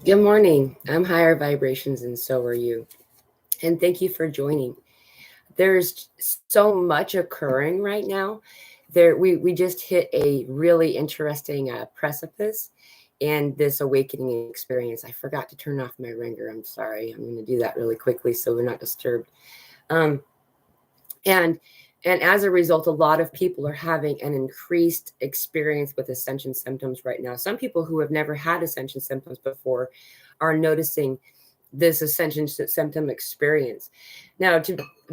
Good morning. I'm higher vibrations, and so are you. And thank you for joining. There's so much occurring right now. We just hit a really interesting precipice and this awakening experience. I forgot to turn off my ringer. I'm sorry. I'm going to do that really quickly so we're not disturbed. Um, and and as a result, a lot of people are having an increased experience with ascension symptoms right now. Some people who have never had ascension symptoms before are noticing this ascension symptom experience. Now,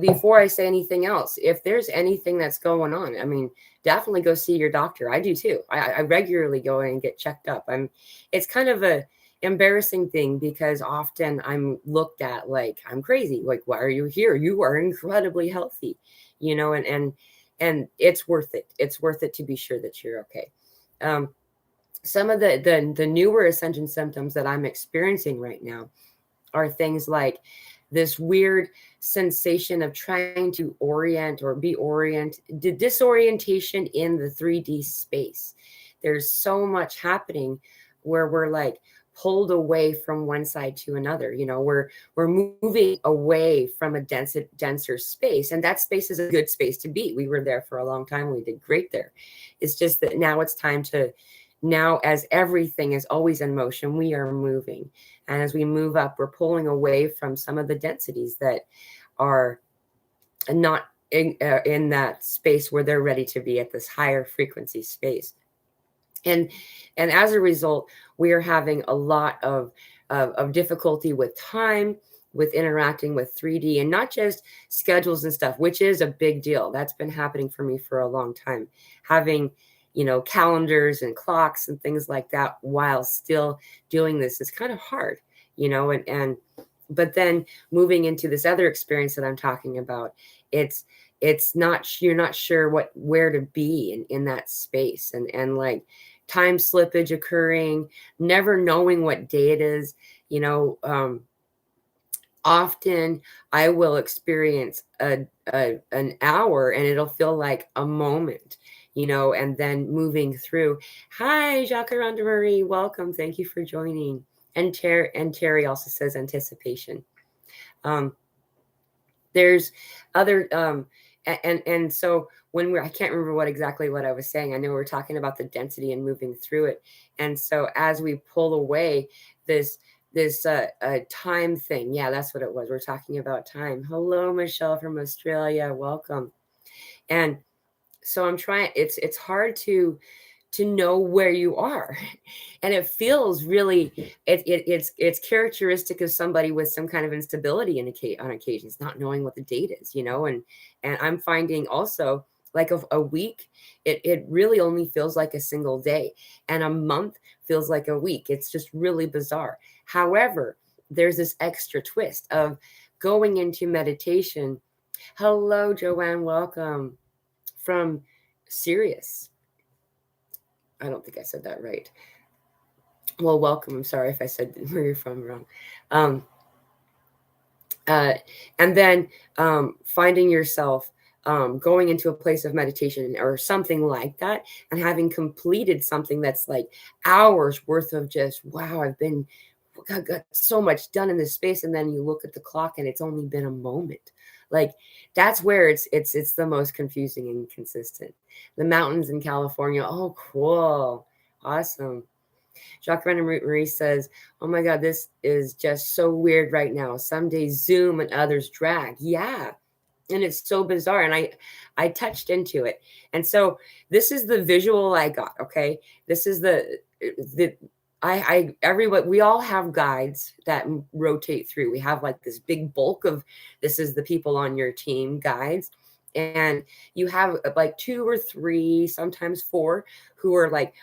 before I say anything else, if there's anything that's going on, I mean, definitely go see your doctor. I do too. I regularly go in and get checked up. It's kind of a embarrassing thing because often I'm looked at like I'm crazy. Like, why are you here? You are incredibly healthy, and it's worth it. It's worth it to be sure that you're okay. Um, some of the newer ascension symptoms that I'm experiencing right now are things like this weird sensation of trying to orient or be orient, the disorientation in the 3D space. There's so much happening where we're like pulled away from one side to another. We're moving away from a denser space, and that space is a good space to be. We were there for a long time. We did great there. It's just that now it's time to now, as everything is always in motion, we are moving. And as we move up, we're pulling away from some of the densities that are not in that space where they're ready to be at this higher frequency space. And as a result, we are having a lot of difficulty with time, with interacting with 3D, and not just schedules and stuff, which is a big deal. That's been happening for me for a long time. Having calendars and clocks and things like that while still doing this is kind of hard, and but then moving into this other experience that I'm talking about, it's not, you're not sure where to be in that space, and like time slippage occurring, never knowing what day it is. Often I will experience an hour and it'll feel like a moment, and then moving through. Hi, Jacaranda Marie, welcome. Thank you for joining. And Terry also says anticipation. Um, there's other and so when I can't remember what I was saying. I know we're talking about the density and moving through it. And so as we pull away this time thing, yeah, that's what it was. We're talking about time. Hello, Michelle from Australia, welcome. And so I'm trying, it's hard to know where you are. And it feels really, it's characteristic of somebody with some kind of instability on occasions, not knowing what the date is, and I'm finding also like a week, it really only feels like a single day, and a month feels like a week. It's just really bizarre. However, there's this extra twist of going into meditation. Hello, Joanne, welcome from Sirius. I don't think I said that right. Well, welcome. I'm sorry if I said where you're from wrong. Um, uh, and then finding yourself going into a place of meditation or something like that, and having completed something that's like hours worth of just, wow, got so much done in this space. And then you look at the clock and it's only been a moment. Like, that's where it's the most confusing and inconsistent. The mountains in California. Oh, cool. Awesome. Jacques Marie says, "Oh my God, this is just so weird right now. Some days Zoom and others drag." Yeah, and it's so bizarre. And I touched into it, and so this is the visual I got. Okay, this is the I everyone, we all have guides that rotate through. We have like this big bulk of, this is the people on your team guides, and you have like two or three, sometimes four, who are like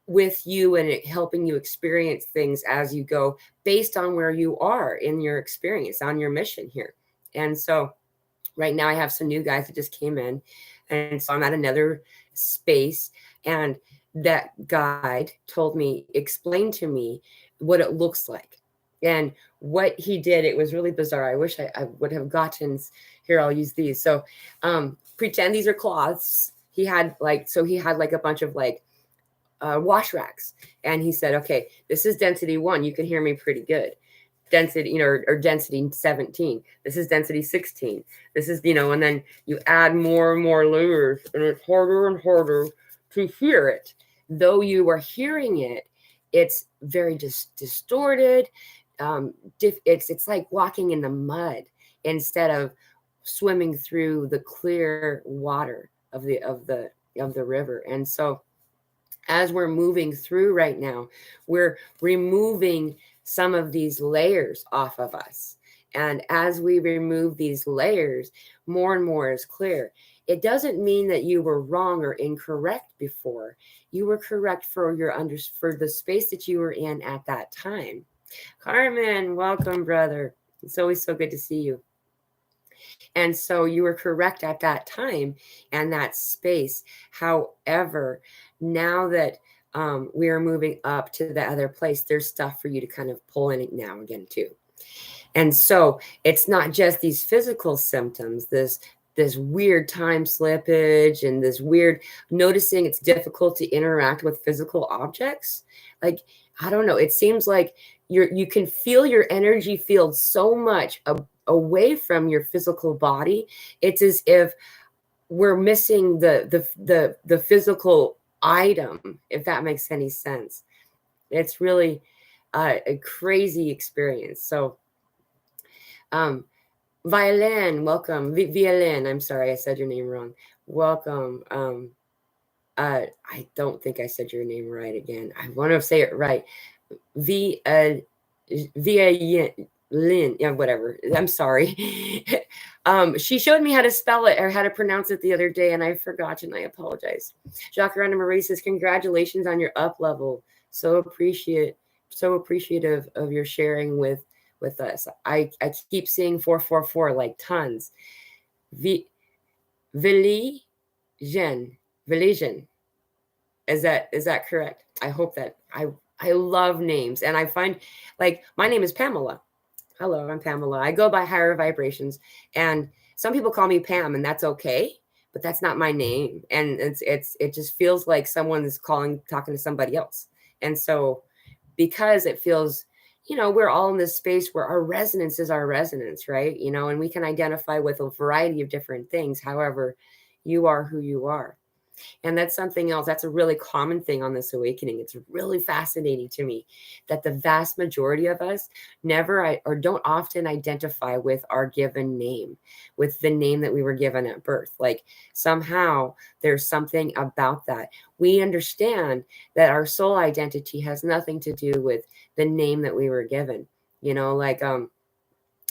with you and helping you experience things as you go based on where you are in your experience on your mission here. And so right now I have some new guys that just came in, and so I'm at another space, and that guide told me, explained to me what it looks like. And what he did, it was really bizarre. I wish I would have gotten, here, I'll use these. So pretend these are cloths. He had like a bunch of like wash racks. And he said, okay, this is density 1. You can hear me pretty good. Density, or density 17. This is density 16. This is, and then you add more and more layers, and it's harder and harder to hear it. Though you are hearing it, it's very distorted. It's like walking in the mud instead of swimming through the clear water of the river. And so as we're moving through right now, we're removing some of these layers off of us. And as we remove these layers, more and more is clear. It doesn't mean that you were wrong or incorrect before. You were correct for for the space that you were in at that time. Carmen, welcome, brother. It's always so good to see you. And so you were correct at that time and that space. However, now that we are moving up to the other place, there's stuff for you to kind of pull in it now again too. And so it's not just these physical symptoms, this weird time slippage and this weird noticing it's difficult to interact with physical objects. Like, I don't know, it seems like you can feel your energy field so much away from your physical body. It's as if we're missing the physical item, if that makes any sense. It's really a crazy experience. So Violin, welcome. Violin, I'm sorry, I said your name wrong. Welcome. I don't think I said your name right again. I want to say it right. Violin, yeah, whatever. I'm sorry. She showed me how to spell it or how to pronounce it the other day, and I forgot, and I apologize. Jacaranda Marie says, congratulations on your up level. So appreciative of your sharing with us. I keep seeing 444 like tons. Viligen. Is that correct? I hope that I love names, and I find, like, my name is Pamela. Hello, I'm Pamela. I go by higher vibrations, and some people call me Pam, and that's okay, but that's not my name. And it just feels like someone is talking to somebody else. And so because it feels, we're all in this space where our resonance is our resonance, right? And we can identify with a variety of different things. However, you are who you are. And that's something else. That's a really common thing on this awakening. It's really fascinating to me that the vast majority of us never or don't often identify with our given name, with the name that we were given at birth. Like, somehow there's something about that. We understand that our soul identity has nothing to do with the name that we were given,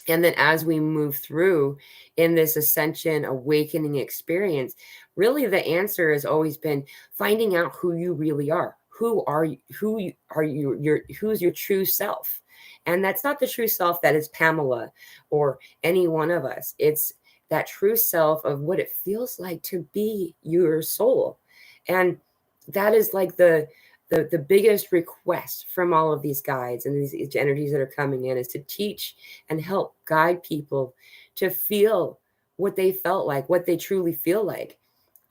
and then as we move through in this ascension awakening experience, really the answer has always been finding out who you really are. Who are you? Who's your true self? And that's not the true self that is Pamela or any one of us. It's that true self of what it feels like to be your soul. And that is like the biggest request from all of these guides and these energies that are coming in, is to teach and help guide people to feel what they felt like, what they truly feel like.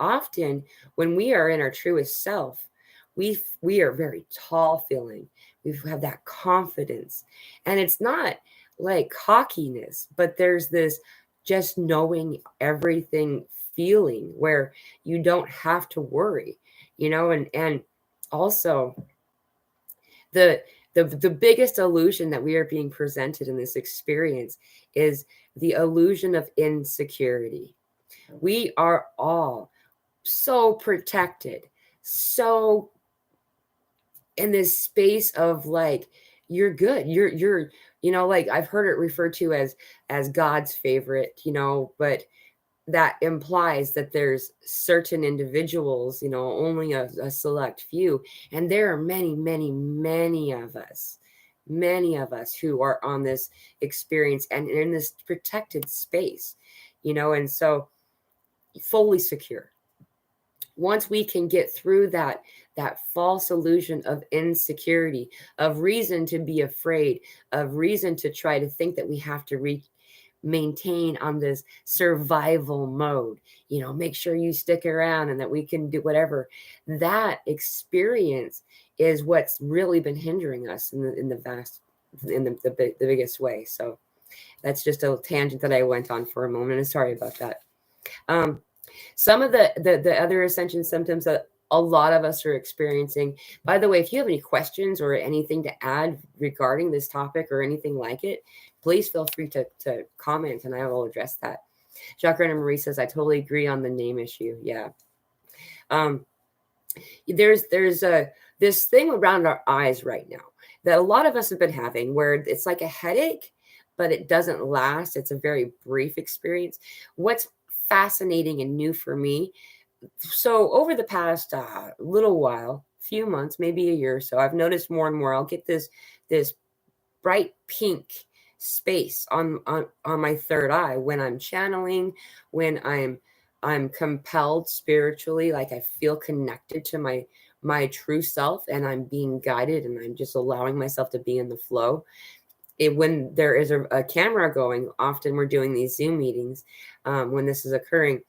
Often when we are in our truest self, we are very tall feeling. We have that confidence, and it's not like cockiness, but there's this just knowing everything feeling where you don't have to worry, and also the biggest illusion that we are being presented in this experience is the illusion of insecurity. We are all so protected, so in this space of like, you're good, you're like, I've heard it referred to as God's favorite, but that implies that there's certain individuals, only a select few. And there are many, many, many of us who are on this experience and in this protected space, and so fully secure. Once we can get through that false illusion of insecurity, of reason to be afraid, of reason to try to think that we have to maintain on this survival mode, make sure you stick around and that we can do whatever. That experience is what's really been hindering us in the biggest way. So that's just a tangent that I went on for a moment, and sorry about that. Some of the other ascension symptoms that a lot of us are experiencing. By the way, if you have any questions or anything to add regarding this topic or anything like it, please feel free to comment and I will address that. Jacques Renner Marie says, I totally agree on the name issue. Yeah. There's this thing around our eyes right now that a lot of us have been having where it's like a headache, but it doesn't last. It's a very brief experience. What's fascinating and new for me, so over the past little while, few months, maybe a year or so, I've noticed more and more I'll get this bright pink space on my third eye when I'm channeling, when I'm compelled spiritually, like I feel connected to my true self and I'm being guided and I'm just allowing myself to be in the flow. When there is a camera going, often we're doing these Zoom meetings, when this is occurring,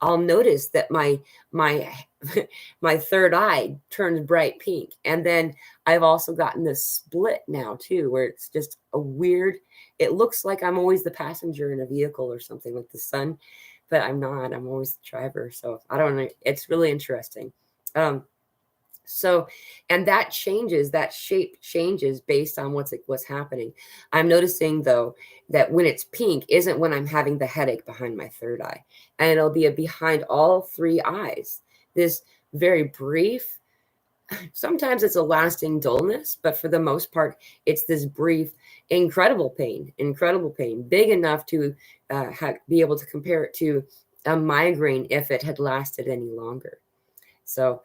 I'll notice that my my third eye turns bright pink. And then I've also gotten this split now too, where it's just a weird, it looks like I'm always the passenger in a vehicle or something like the sun, but I'm not. I'm always the driver. So I don't know. It's really interesting. So, and that changes, that shape changes based on what's happening. I'm noticing though, that when it's pink isn't when I'm having the headache behind my third eye, and it'll be behind all three eyes. This very brief, sometimes it's a lasting dullness, but for the most part, it's this brief, incredible pain, big enough to be able to compare it to a migraine if it had lasted any longer. So,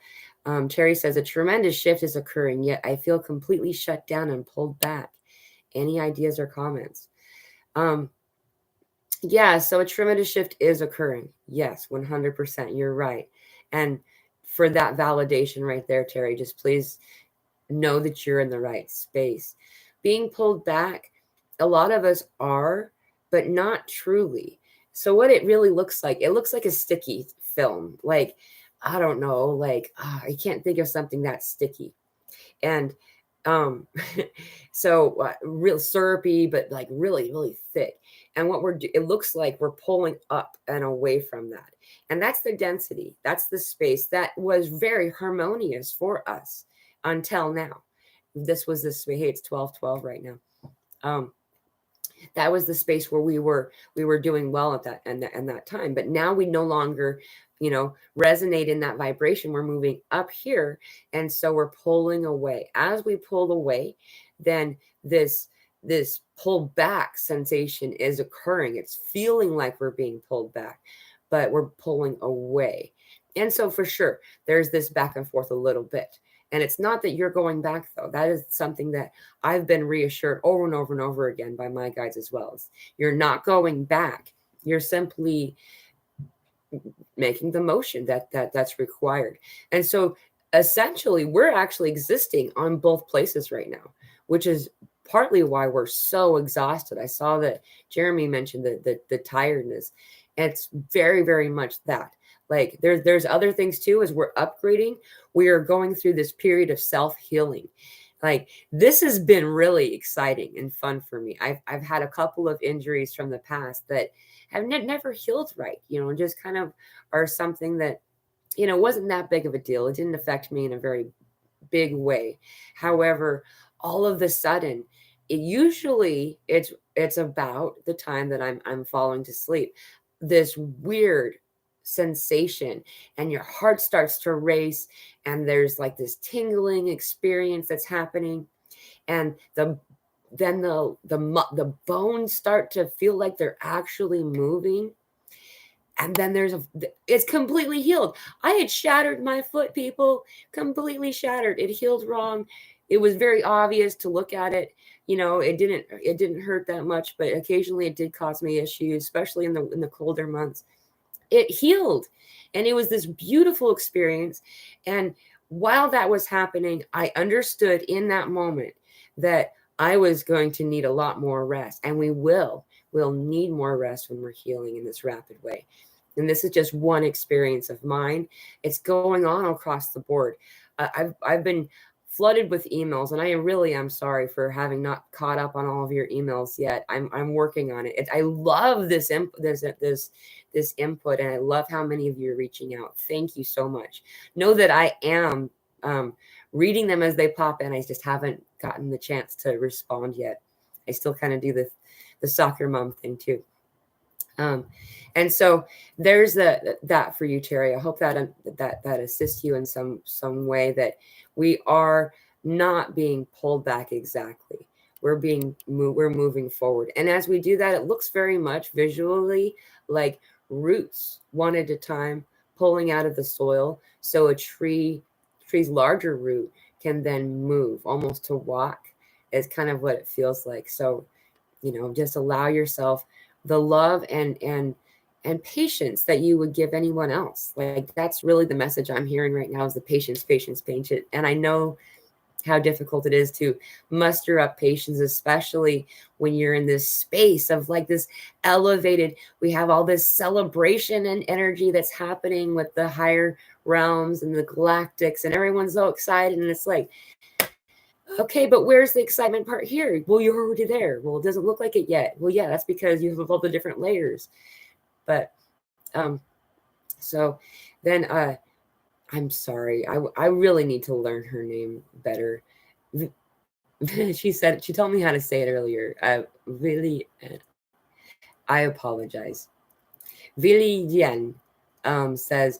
Terry says, a tremendous shift is occurring, yet I feel completely shut down and pulled back. Any ideas or comments? Yeah, so a tremendous shift is occurring. Yes, 100%. You're right. And for that validation right there, Terry, just please know that you're in the right space. Being pulled back, a lot of us are, but not truly. So what it really looks like, it looks like a sticky film. Like, I don't know, like I can't think of something that's sticky. And so real syrupy, but like really, really thick. And what it looks like we're pulling up and away from that. And that's the density. That's the space that was very harmonious for us until now. This was this, hey, it's 12:12 right now. That was the space where we were doing well at that time. But now we no longer, resonate in that vibration. We're moving up here. And so we're pulling away. As we pull away, then this pull back sensation is occurring. It's feeling like we're being pulled back, but we're pulling away. And so for sure, there's this back and forth a little bit. And it's not that you're going back, though. That is something that I've been reassured over and over and over again by my guides as well. You're not going back. You're simply making the motion that's required. And so essentially, we're actually existing on both places right now, which is partly why we're so exhausted. I saw that Jeremy mentioned the tiredness. It's very, very much that. Like there's other things too, as we're upgrading, we are going through this period of self-healing. Like this has been really exciting and fun for me. I've had a couple of injuries from the past that have never healed right, just kind of are something that, wasn't that big of a deal. It didn't affect me in a very big way. However, all of a sudden, it's about the time that I'm falling to sleep. This weird sensation and your heart starts to race and there's like this tingling experience that's happening, and the bones start to feel like they're actually moving, and then it's completely healed. I had shattered my foot, people, completely shattered. It healed wrong. It was very obvious to look at it. It didn't hurt that much, but occasionally it did cause me issues, especially in the colder months. It healed, and it was this beautiful experience. And while that was happening, I understood in that moment that I was going to need a lot more rest, and we will. we'll need more rest when we're healing in this rapid way. And this is just one experience of mine. It's going on across the board. I've been flooded with emails, and I really am sorry for having not caught up on all of your emails yet. I'm working on it. I love this input, and I love how many of you are reaching out. Thank you so much. Know that I am reading them as they pop in. I just haven't gotten the chance to respond yet. I still kind of do the soccer mom thing too. And so there's that for you, Terry. I hope that assists you in some way, that we are not being pulled back exactly. We're moving forward. And as we do that, it looks very much visually like roots one at a time pulling out of the soil. So a tree's larger root can then move, almost to walk, is kind of what it feels like. So, just allow yourself the love and patience that you would give anyone else. Like, that's really the message I'm hearing right now, is the patience. And I know how difficult it is to muster up patience, especially when you're in this space of like this elevated, we have all this celebration and energy that's happening with the higher realms and the galactics, and everyone's so excited. And it's like, okay, but where's the excitement part here? Well, you're already there. Well, it doesn't look like it yet. Well, yeah, that's because you have all the different layers. But so then I'm sorry. I really need to learn her name better. She told me how to say it earlier. I apologize. Vili Yen says,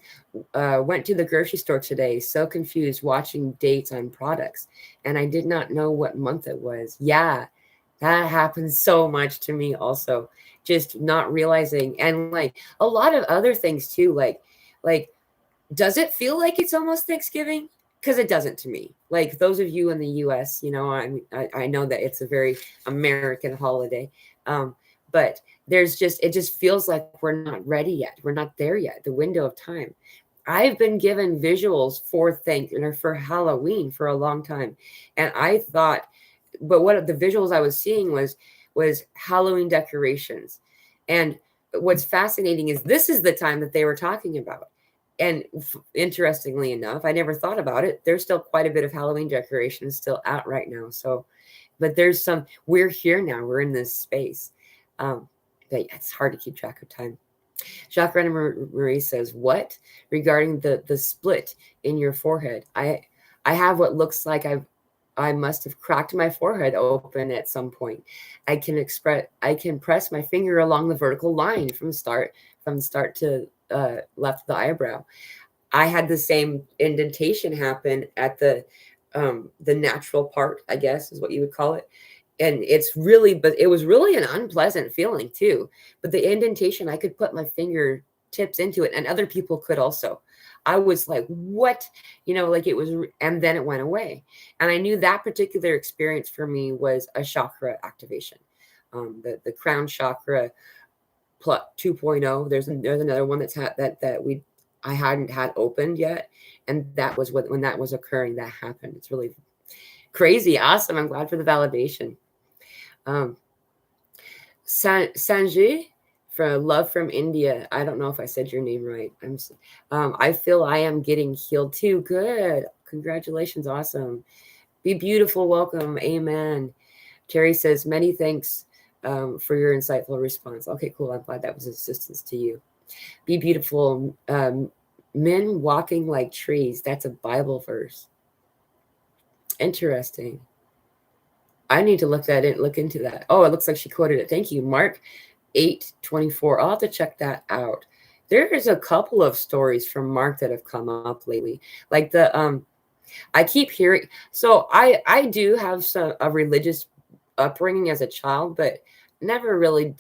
went to the grocery store today, so confused watching dates on products, and I did not know what month it was. Yeah, that happens so much to me also, just not realizing. And like a lot of other things too, like does it feel like it's almost Thanksgiving? Because it doesn't to me. Like those of you in the US, I know that it's a very American holiday. But it just feels like we're not ready yet. We're not there yet. The window of time. I've been given visuals for Halloween for a long time. And I thought, but what the visuals I was seeing was Halloween decorations. And what's fascinating is this is the time that they were talking about. And interestingly enough, I never thought about it. There's still quite a bit of Halloween decorations still out right now. So, but we're here now. We're in this space. But it's hard to keep track of time. Jacques Marie says, what? Regarding the split in your forehead. I have what looks like I must have cracked my forehead open at some point. I can press my finger along the vertical line from start to left of the eyebrow. I had the same indentation happen at the natural part, I guess is what you would call it. And but it was really an unpleasant feeling too. But the indentation, I could put my fingertips into it, and other people could also. I was like, what? Like it was, and then it went away. And I knew that particular experience for me was a chakra activation. The crown chakra plus 2.0. There's another one I hadn't had opened yet. And that was when that was occurring, that happened. It's really crazy. Awesome. I'm glad for the validation. Sanjay, for love from India. I don't know if I said your name right. I feel I am getting healed too. Good. Congratulations. Awesome. Be beautiful. Welcome. Amen. Terry says, many thanks for your insightful response. Okay, cool. I'm glad that was assistance to you. Be beautiful. Men walking like trees. That's a Bible verse. Interesting. I need to look into that. Oh, it looks like she quoted it. Thank you. Mark 8:24. I'll have to check that out. There's a couple of stories from Mark that have come up lately. Like I keep hearing, so I do have a religious upbringing as a child, but never really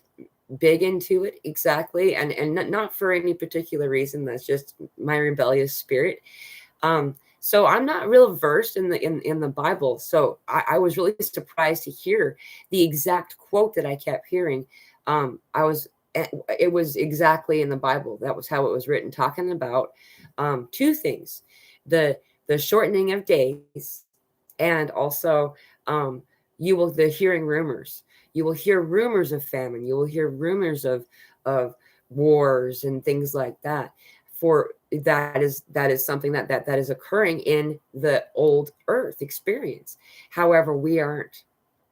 big into it exactly, and not for any particular reason. That's just my rebellious spirit. So I'm not real versed in the Bible. So I was really surprised to hear the exact quote that I kept hearing. It was exactly in the Bible. That was how it was written, talking about two things: the shortening of days, and also the hearing rumors. You will hear rumors of famine. You will hear rumors of wars and things like that. For that is something that is occurring in the old earth experience. However, we aren't.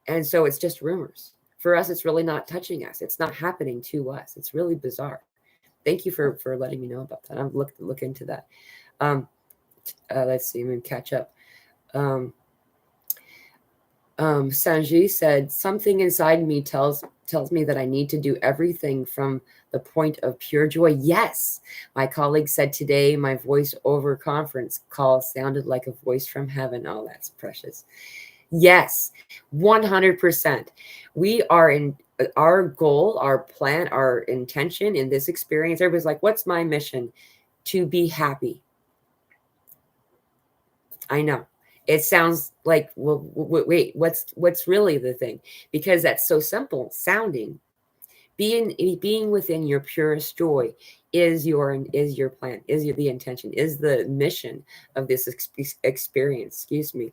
And so it's just rumors. For us, it's really not touching us. It's not happening to us. It's really bizarre. Thank you for letting me know about that. I'm look into that. Um, let's see. I'm gonna catch up. Um, Sanji said, something inside me tells me that I need to do everything from the point of pure joy. Yes, my colleague said today my voice over conference call sounded like a voice from heaven. Oh, that's precious. Yes, 100%. We are in our goal, our plan, our intention in this experience. Everybody's like, what's my mission? To be happy. I know. It sounds like, well, wait, what's really the thing? Because that's so simple sounding. Being within your purest joy is your plan, is the intention, is the mission of this experience. Excuse me.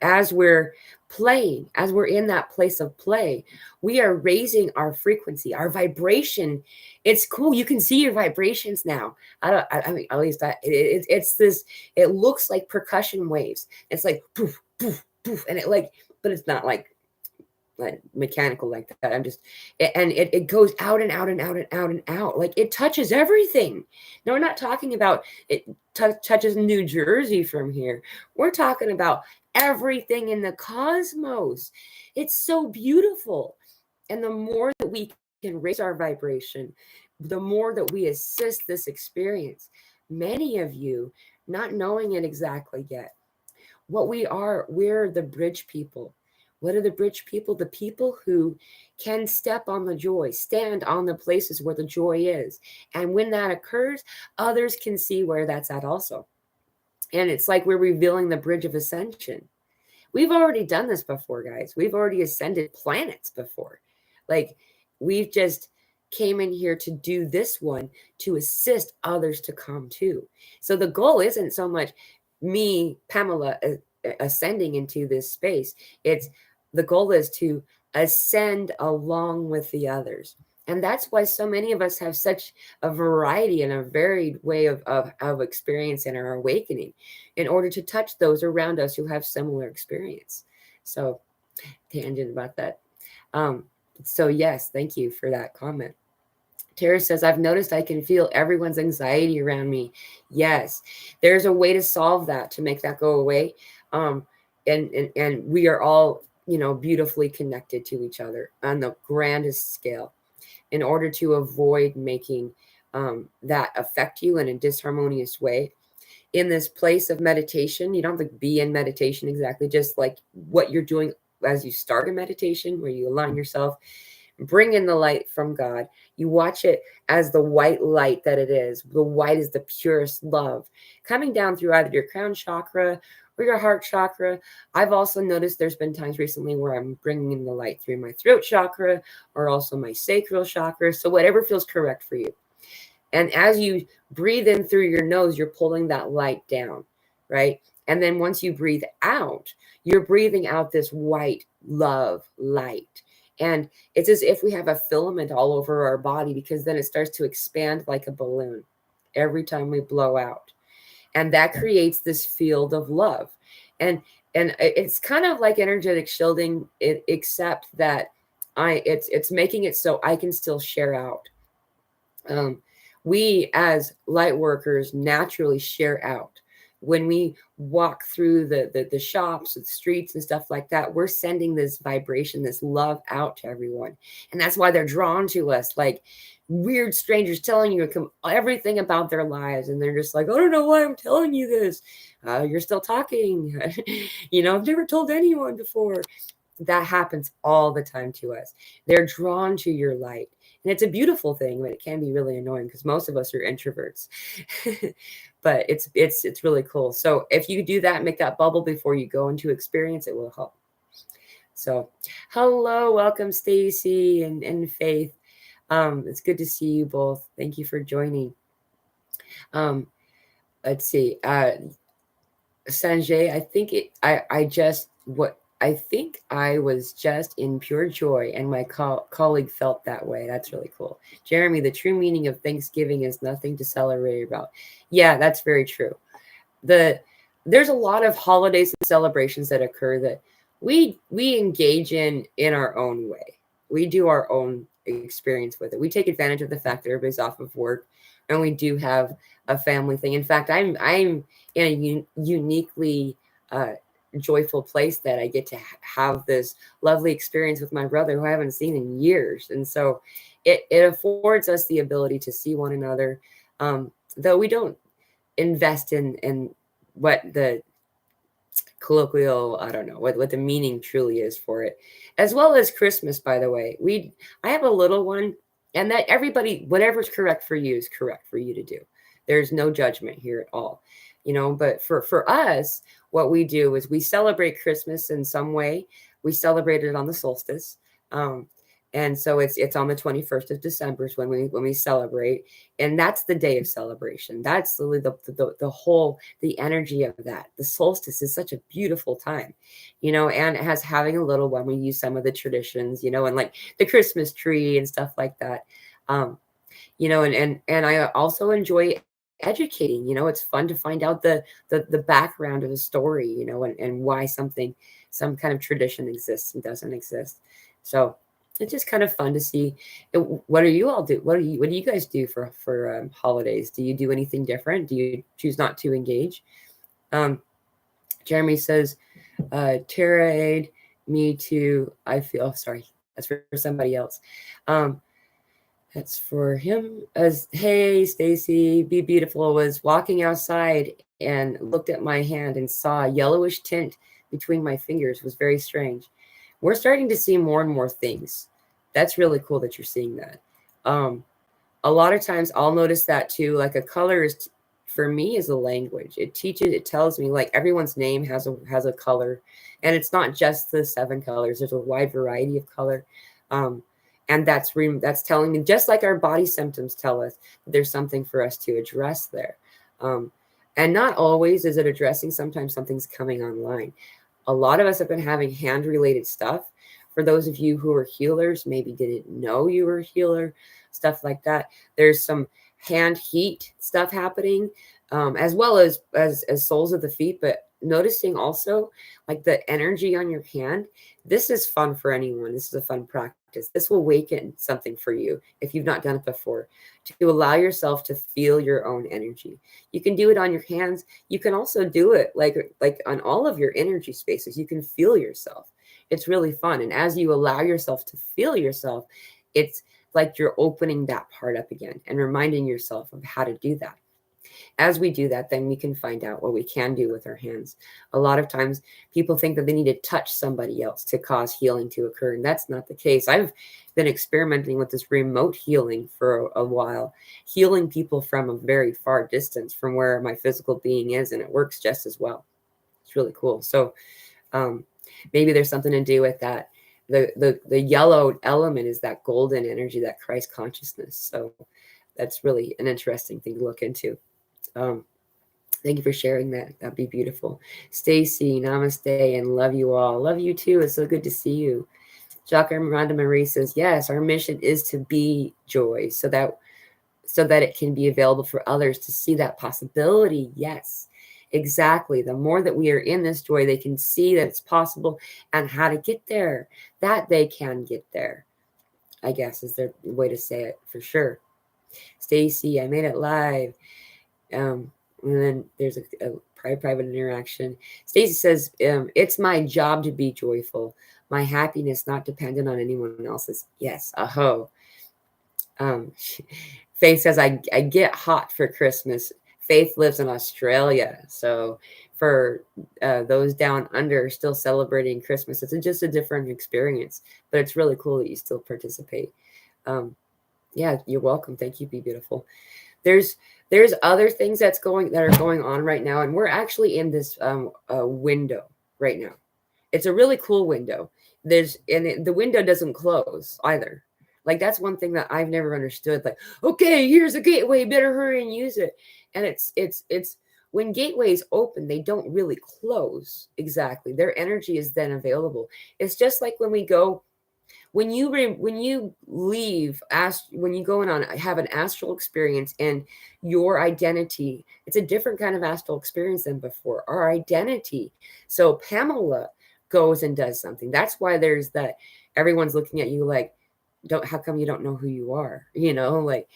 As we're playing, as we're in that place of play, we are raising our frequency, our vibration. It's cool. You can see your vibrations now. I mean, at least it's this, it looks like percussion waves. It's like poof, poof, poof. And it like, but it's not like mechanical like that. It goes out and out and out and out and out. Like it touches everything. No, we're not talking about it touches New Jersey from here. We're talking about everything in the cosmos. It's so beautiful. And the more that we can raise our vibration, the more that we assist this experience. Many of you not knowing it exactly yet. We're the bridge people. What are the bridge people? The people who can step on the joy, stand on the places where the joy is. And when that occurs, others can see where that's at also. And it's like we're revealing the bridge of ascension. We've already done this before, guys. We've already ascended planets before. Like we've just came in here to do this one to assist others to come too. So the goal isn't so much me, Pamela, ascending into this space. It's the goal is to ascend along with the others. And that's why so many of us have such a variety and a varied way of experience in our awakening in order to touch those around us who have similar experience. So tangent about that. So yes, thank you for that comment. Tara says, I've noticed I can feel everyone's anxiety around me. Yes, there's a way to solve that, to make that go away. And we are all, beautifully connected to each other on the grandest scale in order to avoid making that affect you in a disharmonious way. In this place of meditation, you don't have to be in meditation exactly, just like what you're doing as you start a meditation, where you align yourself, bring in the light from God. You watch it as the white light that it is. The white is the purest love coming down through either your crown chakra or your heart chakra. I've also noticed there's been times recently where I'm bringing in the light through my throat chakra or also my sacral chakra. So whatever feels correct for you. And as you breathe in through your nose, you're pulling that light down, right? And then once you breathe out, you're breathing out this white love light. And it's as if we have a filament all over our body, because then it starts to expand like a balloon every time we blow out. And that creates this field of love. And it's kind of like energetic shielding, except that it's making it so I can still share out. We as light workers naturally share out. When we walk through the shops, the streets and stuff like that, we're sending this vibration, this love out to everyone. And that's why they're drawn to us, like weird strangers telling you everything about their lives. And they're just like, I don't know why I'm telling you this. You're still talking. I've never told anyone before. That happens all the time to us. They're drawn to your light. And it's a beautiful thing, but it can be really annoying because most of us are introverts. But it's really cool. So if you do that, make that bubble before you go into experience, it will help. So hello, welcome Stacy and Faith. It's good to see you both. Thank you for joining. Let's see. Sanjay, I think I just what I think I was just in pure joy, and my colleague felt that way. That's really cool. Jeremy, the true meaning of Thanksgiving is nothing to celebrate about. Yeah, that's very true. The There's a lot of holidays and celebrations that occur that we engage in our own way. We do our own experience with it. We take advantage of the fact that everybody's off of work, and we do have a family thing. In fact, I'm in a uniquely joyful place that I get to have this lovely experience with my brother who I haven't seen in years. And so it affords us the ability to see one another, though we don't invest in what the colloquial, I don't know what the meaning truly is for it. As well as Christmas, by the way. I have a little one, and that everybody, whatever's correct for you is correct for you to do. There's no judgment here at all. But for us, what we do is we celebrate Christmas in some way. We celebrate it on the solstice. Um, and so it's on the 21st of December is when we celebrate, and that's the day of celebration. That's the whole the energy of that. The solstice is such a beautiful time, and as having a little one, we use some of the traditions, and like the Christmas tree and stuff like that. Um, and I also enjoy educating. It's fun to find out the background of a story, and why some kind of tradition exists and doesn't exist. So it's just kind of fun to see. What do you all do? What do you guys do for holidays? Do you do anything different? Do you choose not to engage? um Jeremy says, Tara aid me too. I feel, oh, sorry, that's for somebody else. um that's for him. As hey, Stacy, be beautiful. Was walking outside and looked at my hand and saw a yellowish tint between my fingers. Was very strange. We're starting to see more and more things. That's really cool that you're seeing that. Um, a lot of times I'll notice that too. Like a color is, for me, is a language. It tells me, like, everyone's name has a color, and it's not just the 7 colors. There's a wide variety of color. Um, and that's telling me, just like our body symptoms tell us, there's something for us to address there. Um, and not always is it addressing. Sometimes something's coming online. A lot of us have been having hand related stuff. For those of you who are healers, maybe didn't know you were a healer, stuff like that. There's some hand heat stuff happening, as well as soles of the feet. But noticing also, like, the energy on your hand. This is fun for anyone. This is a fun practice. This will awaken something for you if you've not done it before, to allow yourself to feel your own energy. You can do it on your hands. You can also do it like on all of your energy spaces. You can feel yourself. It's really fun. And as you allow yourself to feel yourself, it's like you're opening that part up again and reminding yourself of how to do that. As we do that, then we can find out what we can do with our hands. A lot of times people think that they need to touch somebody else to cause healing to occur, and that's not the case. I've been experimenting with this remote healing for a while, healing people from a very far distance from where my physical being is, and it works just as well. It's really cool. So um, maybe there's something to do with that. The yellow element is that golden energy, that Christ consciousness. So that's really an interesting thing to look into. Um, Thank you for sharing that. That'd be beautiful. Stacy, namaste, and love you all. Love you too. It's so good to see you. Jacques Miranda Marie says, yes, our mission is to be joy, so that it can be available for others to see that possibility. Yes, exactly. The more that we are in this joy, they can see that it's possible and how to get there, that they can get there, I guess is their way to say it, for sure. Stacy, I made it live. And then there's a private interaction. Stacy says, it's my job to be joyful. My happiness not dependent on anyone else's. Yes, aho. Faith says, I get hot for Christmas. Faith lives in Australia. So for those down under still celebrating Christmas, it's just a different experience. But it's really cool that you still participate. Yeah, you're welcome. Thank you. Be beautiful. There's other things that are going on right now, and we're actually in this window right now. It's a really cool window. The window doesn't close either. Like, that's one thing that I've never understood. Like, okay, here's a gateway, better hurry and use it. And it's when gateways open, they don't really close exactly. Their energy is then available. It's just like when we go, when you leave, when you go in on have an astral experience, and your identity, it's a different kind of astral experience than before. Our identity. So Pamela goes and does something. That's why there's that, everyone's looking at you like, don't, how come you don't know who you are? Like,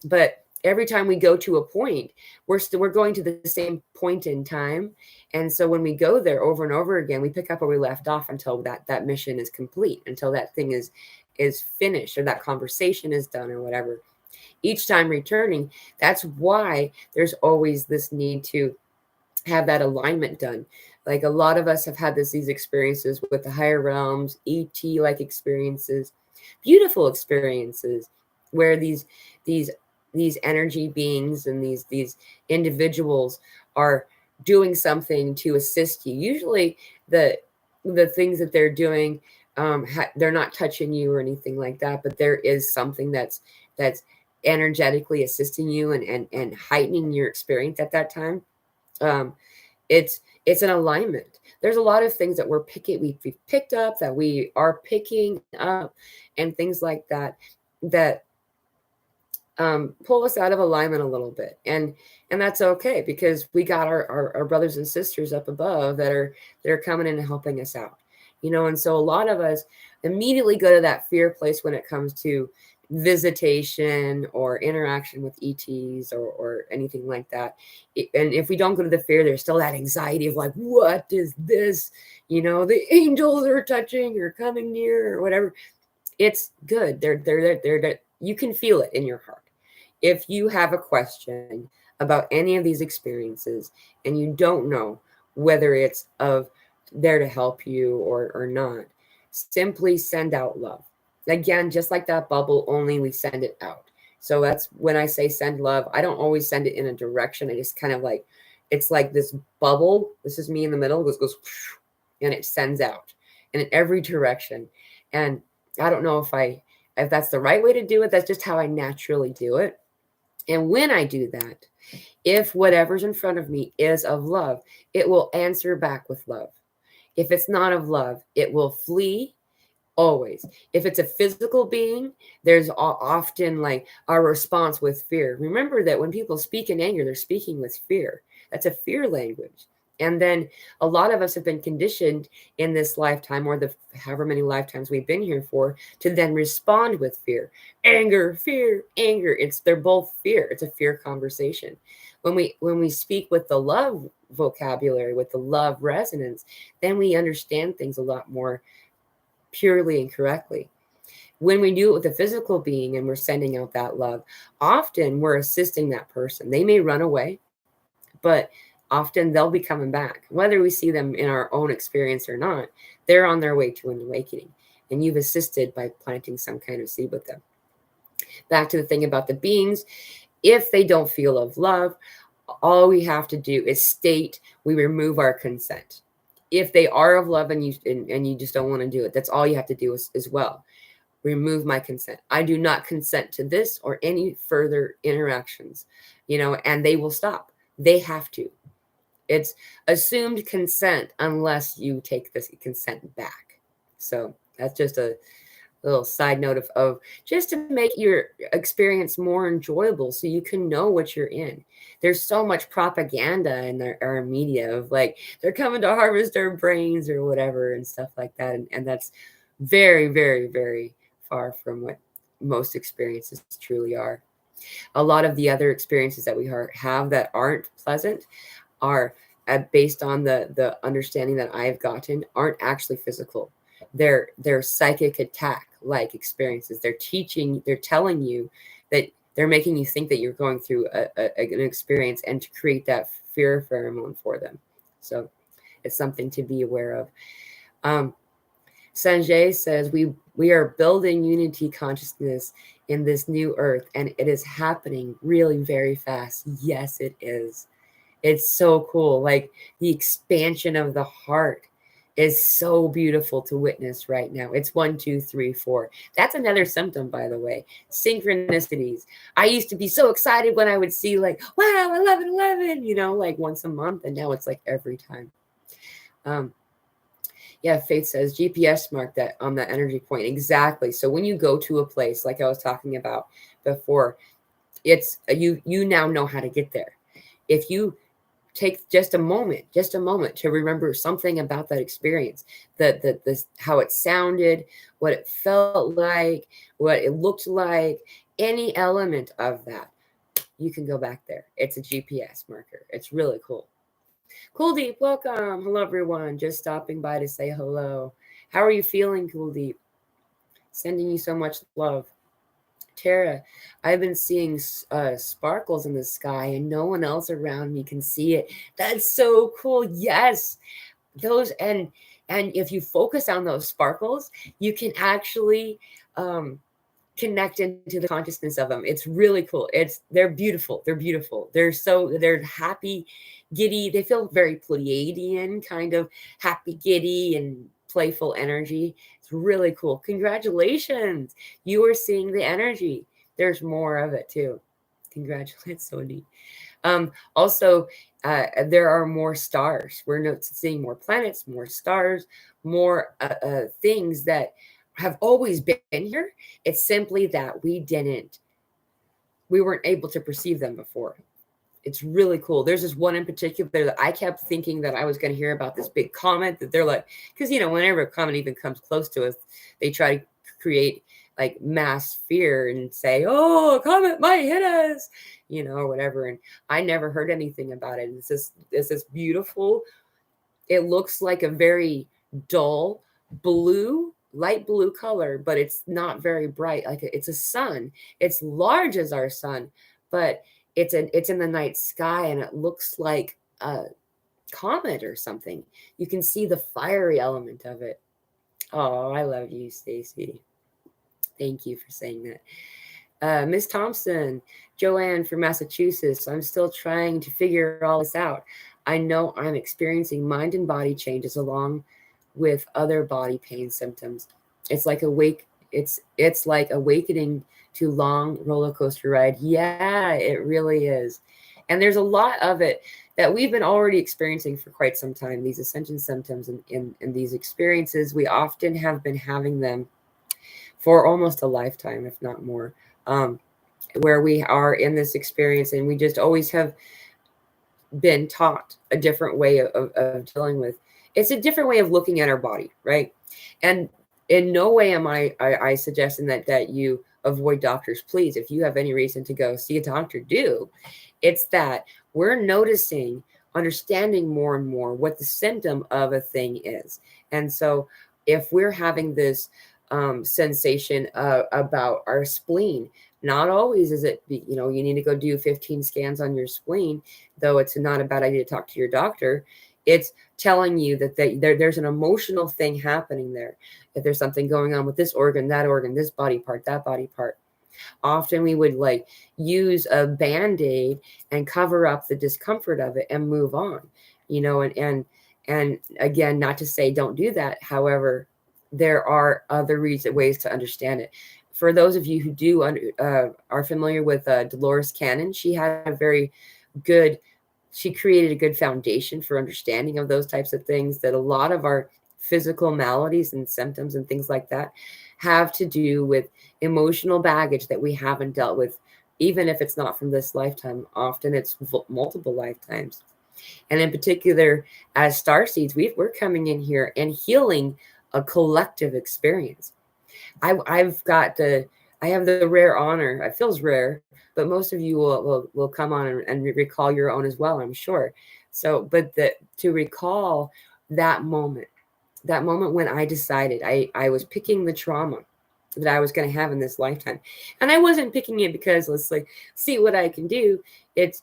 but every time we go to a point, we're going to the same point in time. And so when we go there over and over again, we pick up where we left off until that mission is complete, until that thing is finished, or that conversation is done, or whatever. Each time returning, that's why there's always this need to have that alignment done. Like, a lot of us have had these experiences with the higher realms, ET like experiences, beautiful experiences, where these energy beings and these individuals are doing something to assist you. Usually the things that they're doing, they're not touching you or anything like that, but there is something that's energetically assisting you and heightening your experience at that time. It's an alignment. There's a lot of things that we've picked up, that we are picking up, and things like that pull us out of alignment a little bit, and that's okay, because we got our brothers and sisters up above that are coming in and helping us out, and so a lot of us immediately go to that fear place when it comes to visitation or interaction with ETs or anything like that. And if we don't go to the fear, there's still that anxiety of like, what is this? The angels are touching or coming near or whatever. It's good. They're you can feel it in your heart. If you have a question about any of these experiences and you don't know whether it's there to help you or not, simply send out love. Again, just like that bubble, only we send it out. So that's when I say send love. I don't always send it in a direction. I just kind of like, it's like this bubble. This is me in the middle. It goes and it sends out in every direction. And I don't know if that's the right way to do it. That's just how I naturally do it. And when I do that, if whatever's in front of me is of love, it will answer back with love. If it's not of love, it will flee. Always. If it's a physical being, there's often like our response with fear. Remember that when people speak in anger, they're speaking with fear. That's a fear language. And then a lot of us have been conditioned in this lifetime, or the however many lifetimes we've been here for, to then respond with fear. Anger, fear, anger. They're both fear. It's a fear conversation. When we speak with the love vocabulary, with the love resonance, then we understand things a lot more purely and correctly. When we do it with a physical being and we're sending out that love, often we're assisting that person. They may run away, but often they'll be coming back. Whether we see them in our own experience or not, they're on their way to an awakening. And you've assisted by planting some kind of seed with them. Back to the thing about the beings, if they don't feel of love, all we have to do is state we remove our consent. If they are of love and you just don't want to do it, that's all you have to do as well. Remove my consent. I do not consent to this or any further interactions, and they will stop. They have to. It's assumed consent unless you take this consent back. So that's just a little side note of just to make your experience more enjoyable, so you can know what you're in. There's so much propaganda in our media of like, they're coming to harvest our brains or whatever and stuff like that. And that's very, very, very far from what most experiences truly are. A lot of the other experiences that we have that aren't pleasant are based on the understanding that I've gotten, aren't actually physical. They're psychic attack like experiences. They're telling you that they're making you think that you're going through an experience, and to create that fear pheromone for them. So it's something to be aware of. Sanjay says, we are building unity consciousness in this new earth, and it is happening really very fast. Yes, it is. It's so cool. Like the expansion of the heart. is so beautiful to witness right now. It's 1, 2, 3, 4. That's another symptom, by the way. Synchronicities. I used to be so excited when I would see like, wow, 11, 11, like once a month. And now it's like every time. Yeah, Faith says GPS mark that on that energy point. Exactly. So when you go to a place like I was talking about before, it's you now know how to get there. If you take just a moment to remember something about that experience, the how it sounded, what it felt like, what it looked like, any element of that, you can go back there. It's a GPS marker. It's really cool. Cool Deep, welcome. Hello, everyone. Just stopping by to say hello. How are you feeling, Cool Deep? Sending you so much love. Tara, I've been seeing sparkles in the sky and no one else around me can see it. That's so cool. Yes. Those and if you focus on those sparkles, you can actually connect into the consciousness of them. It's really cool. They're beautiful. They're beautiful. They're happy, giddy. They feel very Pleiadian, kind of happy, giddy, and playful energy. It's really cool. Congratulations. You are seeing the energy. There's more of it too. Congratulations. So neat. Also, there are more stars. We're seeing more planets, more stars, more things that have always been here. It's simply that we weren't able to perceive them before. It's really cool. There's this one in particular that I kept thinking that I was going to hear about, this big comet that they're like, because, whenever a comet even comes close to us, they try to create like mass fear and say, oh, a comet might hit us, or whatever. And I never heard anything about it. It's this beautiful, it looks like a very dull light blue color, but it's not very bright. Like it's a sun. It's large as our sun, but it's in the night sky and it looks like a comet or something. You can see the fiery element of it. Oh, I love you, Stacy. Thank you for saying that. Miss Thompson, Joanne from Massachusetts. I'm still trying to figure all this out. I know I'm experiencing mind and body changes along with other body pain symptoms. It's like it's like awakening to long roller coaster ride. Yeah, it really is. And there's a lot of it that we've been already experiencing for quite some time. These ascension symptoms and these experiences, we often have been having them for almost a lifetime, if not more, where we are in this experience and we just always have been taught a different way of dealing with. It's a different way of looking at our body, right? And in no way am I suggesting that you avoid doctors. Please, if you have any reason to go see a doctor, do. It's that we're noticing, understanding more and more what the symptom of a thing is. And so if we're having this sensation about our spleen, not always is it, you need to go do 15 scans on your spleen, though it's not a bad idea to talk to your doctor. It's telling you that there's an emotional thing happening there. If there's something going on with this organ, that organ, this body part, that body part. Often we would like use a Band-Aid and cover up the discomfort of it and move on, and again, not to say don't do that. However, there are other ways to understand it. For those of you who are familiar with Dolores Cannon, she created a good foundation for understanding of those types of things, that a lot of our physical maladies and symptoms and things like that have to do with emotional baggage that we haven't dealt with, even if it's not from this lifetime. Often it's multiple lifetimes. And in particular, as starseeds, we're coming in here and healing a collective experience. I have the rare honor, it feels rare, but most of you will come on and recall your own as well, I'm sure. So, but to recall that moment when I decided I was picking the trauma that I was going to have in this lifetime. And I wasn't picking it because let's see what I can do. It's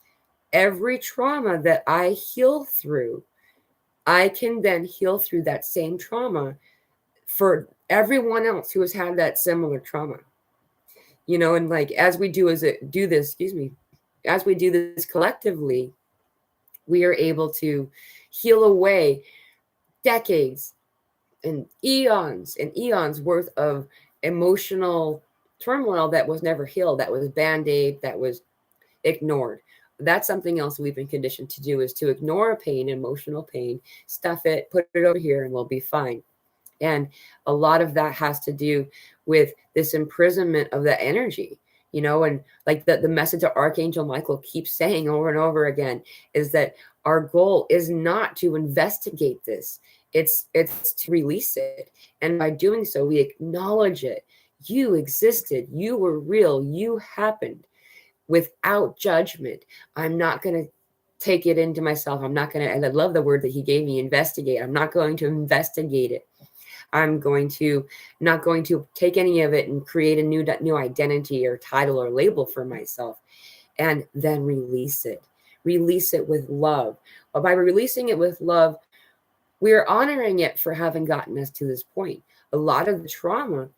every trauma that I heal through, I can then heal through that same trauma for everyone else who has had that similar trauma. And like as we do this collectively, we are able to heal away decades and eons worth of emotional turmoil that was never healed, that was band-aid, that was ignored. That's something else we've been conditioned to do, is to ignore pain, emotional pain, stuff it, put it over here, and we'll be fine. And a lot of that has to do with this imprisonment of the energy, and like the message that Archangel Michael keeps saying over and over again is that our goal is not to investigate this. It's to release it. And by doing so, we acknowledge it. You existed, you were real, you happened without judgment. I'm not going to take it into myself. I'm not going to, and I love the word that he gave me, investigate. I'm not going to investigate it. I'm not going to take any of it and create a new identity or title or label for myself, and then release it. Release it with love. But by releasing it with love, we are honoring it for having gotten us to this point. A lot of the trauma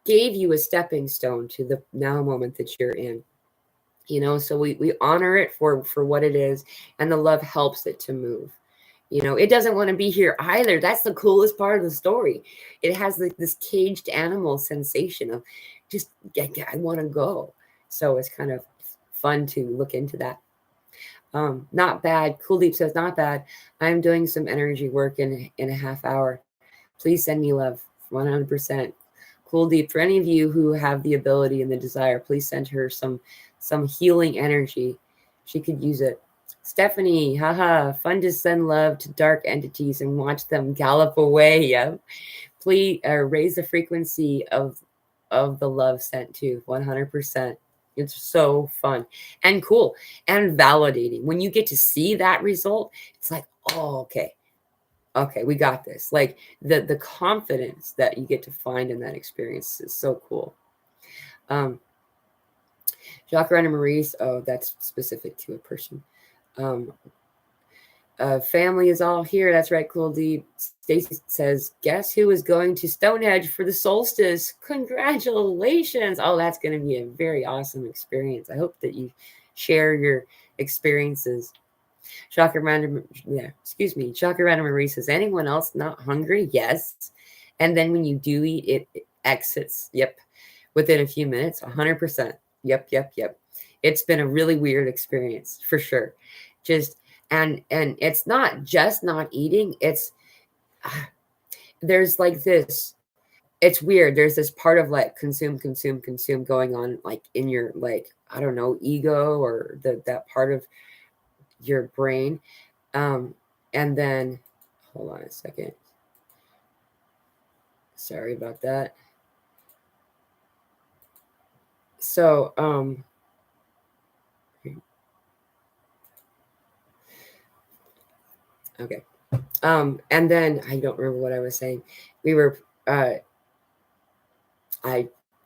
gave you a stepping stone to the now moment that you're in. So we honor it for what it is, and the love helps it to move. It doesn't want to be here either. That's the coolest part of the story. It has this caged animal sensation of just, I want to go. So it's kind of fun to look into that. Not bad. Cool Deep says, not bad. I'm doing some energy work in a half hour. Please send me love. 100%. Cool Deep, for any of you who have the ability and the desire, please send her some healing energy. She could use it. Stephanie, haha, fun to send love to dark entities and watch them gallop away. Yep. Please raise the frequency of the love sent to 100%. It's so fun and cool and validating. When you get to see that result, it's like, oh, okay, we got this. Like the confidence that you get to find in that experience is so cool. Jacques and Maurice, oh, that's specific to a person. Family is all here. That's right, Cool Deep. Stacy says, guess who is going to Stonehenge for the solstice? Congratulations. Oh, that's going to be a very awesome experience. I hope that you share your experiences. Chakra Random Marie says, anyone else not hungry? Yes. And then when you do eat, it exits. Yep. Within a few minutes, 100%. Yep. It's been a really weird experience for sure. And it's not just not eating. It's there's like this. It's weird. There's this part of like consume going on, like in your, like, I don't know, ego or that part of your brain. And then hold on a second. Sorry about that. So okay. And then I don't remember what I was saying. We were I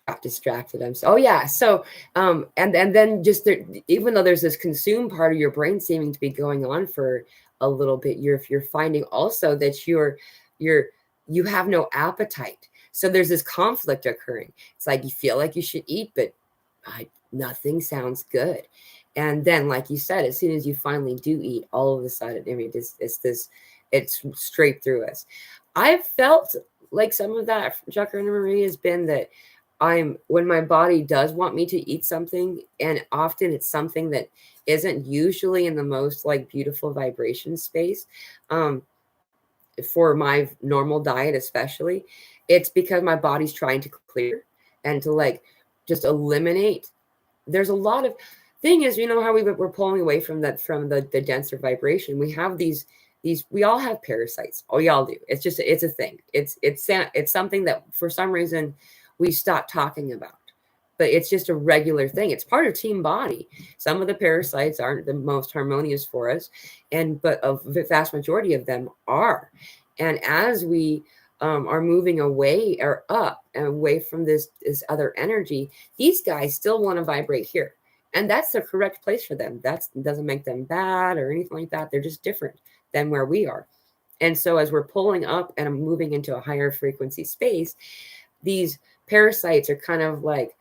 got distracted. Oh yeah. So and then just even though there's this consume part of your brain seeming to be going on for a little bit, you're finding also that you have no appetite. So there's this conflict occurring. It's like you feel like you should eat, but nothing sounds good. And then, like you said, as soon as you finally do eat, all of a sudden, I mean, it's straight through us. I've felt like some of that, Jacques and Marie, has been that when my body does want me to eat something, and often it's something that isn't usually in the most like beautiful vibration space, for my normal diet especially, it's because my body's trying to clear and to like just eliminate. There's a lot of thing is, how we're pulling away from the denser vibration. We have these we all have parasites. Oh, y'all do. It's a thing. It's something that for some reason we stopped talking about, but it's just a regular thing. It's part of team body. Some of the parasites aren't the most harmonious for us, but the vast majority of them are. And as we are moving away or up and away from this other energy, these guys still want to vibrate here. And that's the correct place for them. That doesn't make them bad or anything like that. They're just different than where we are. And so as we're pulling up and moving into a higher frequency space, these parasites are kind of like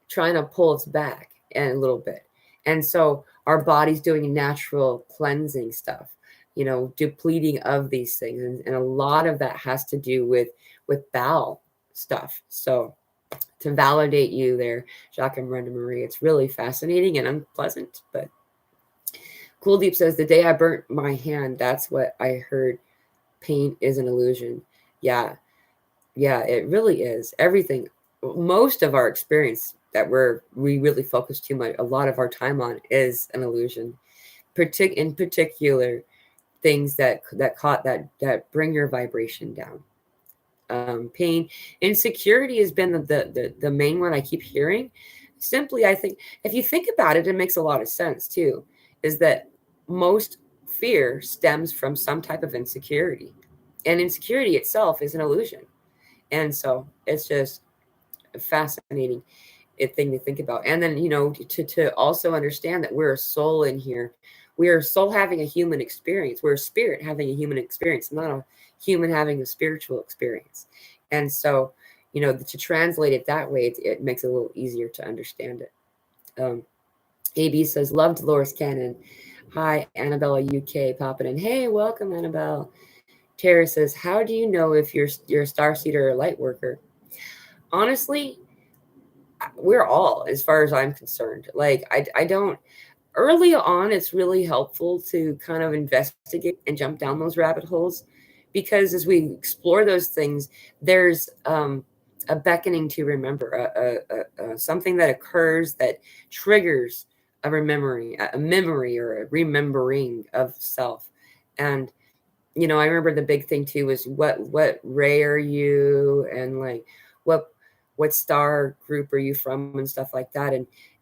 trying to pull us back a little bit. And so our body's doing natural cleansing stuff, depleting of these things. And a lot of that has to do with bowel stuff. So to validate you there, Jacques and Brenda Marie, it's really fascinating and unpleasant. But Cool Deep says, the day I burnt my hand, that's what I heard. Pain is an illusion. Yeah, it really is. Everything, most of our experience that we really focus too much, a lot of our time on, is an illusion. In particular, things that bring your vibration down. Pain, insecurity has been the main one I keep hearing. Simply, I think if you think about it, it makes a lot of sense too. Is that most fear stems from some type of insecurity, and insecurity itself is an illusion. And so it's just a fascinating thing to think about. And then, to also understand that we're a soul in here. We are a soul having a human experience. We're a spirit having a human experience, not a human having a spiritual experience. And so, to translate it that way, it makes it a little easier to understand it. AB says, love Dolores Cannon. Hi, Annabella UK popping in. Hey, welcome, Annabelle. Tara says, how do you know if you're a starseeder or a light worker? Honestly, we're all, as far as I'm concerned. Like, I don't, early on, it's really helpful to kind of investigate and jump down those rabbit holes, because as we explore those things, there's a beckoning to remember, something that occurs that triggers a memory or a remembering of self. And I remember the big thing too was what ray are you, and like what star group are you from, and stuff like that.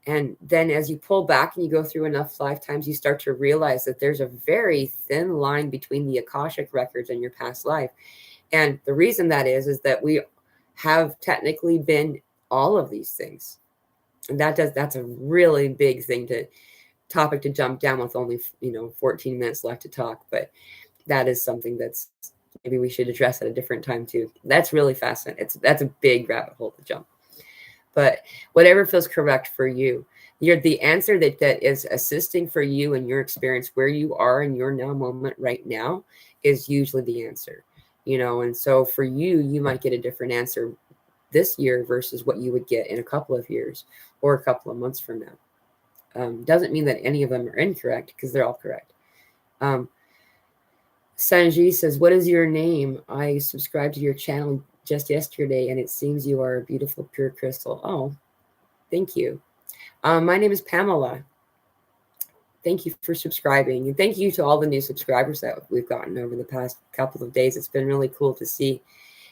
And then as you pull back and you go through enough lifetimes, you start to realize that there's a very thin line between the Akashic records and your past life. And the reason that is that we have technically been all of these things. And that's a really big topic to jump down with only 14 minutes left to talk. But that is something that's maybe we should address at a different time too. That's really fascinating. That's a big rabbit hole to jump. But whatever feels correct for you, the answer that is assisting for you and your experience where you are in your now moment right now is usually the answer. And so for you, you might get a different answer this year versus what you would get in a couple of years or a couple of months from now. Doesn't mean that any of them are incorrect, because they're all correct. Sanji says, what is your name? I subscribed to your channel just yesterday, and it seems you are a beautiful, pure crystal. Oh, thank you. My name is Pamela. Thank you for subscribing. And thank you to all the new subscribers that we've gotten over the past couple of days. It's been really cool to see.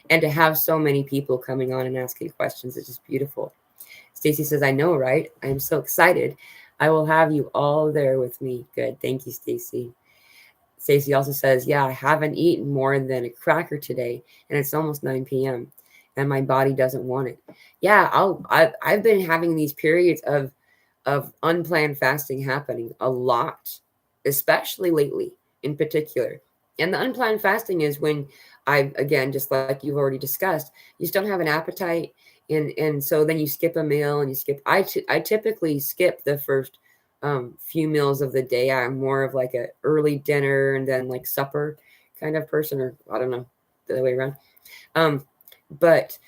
And to have so many people coming on and asking questions is just beautiful. Stacy says, I know, right? I'm so excited. I will have you all there with me. Good. Thank you, Stacy. Stacy also says, yeah, I haven't eaten more than a cracker today, and it's almost 9 p.m. and my body doesn't want it. Yeah, I've been having these periods of unplanned fasting happening a lot, especially lately in particular. And the unplanned fasting is when again, just like you've already discussed, you just don't have an appetite. And so then you skip a meal and I typically skip the first few meals of the day. I'm more of like a early dinner and then like supper kind of person, or I don't know, the other way around. But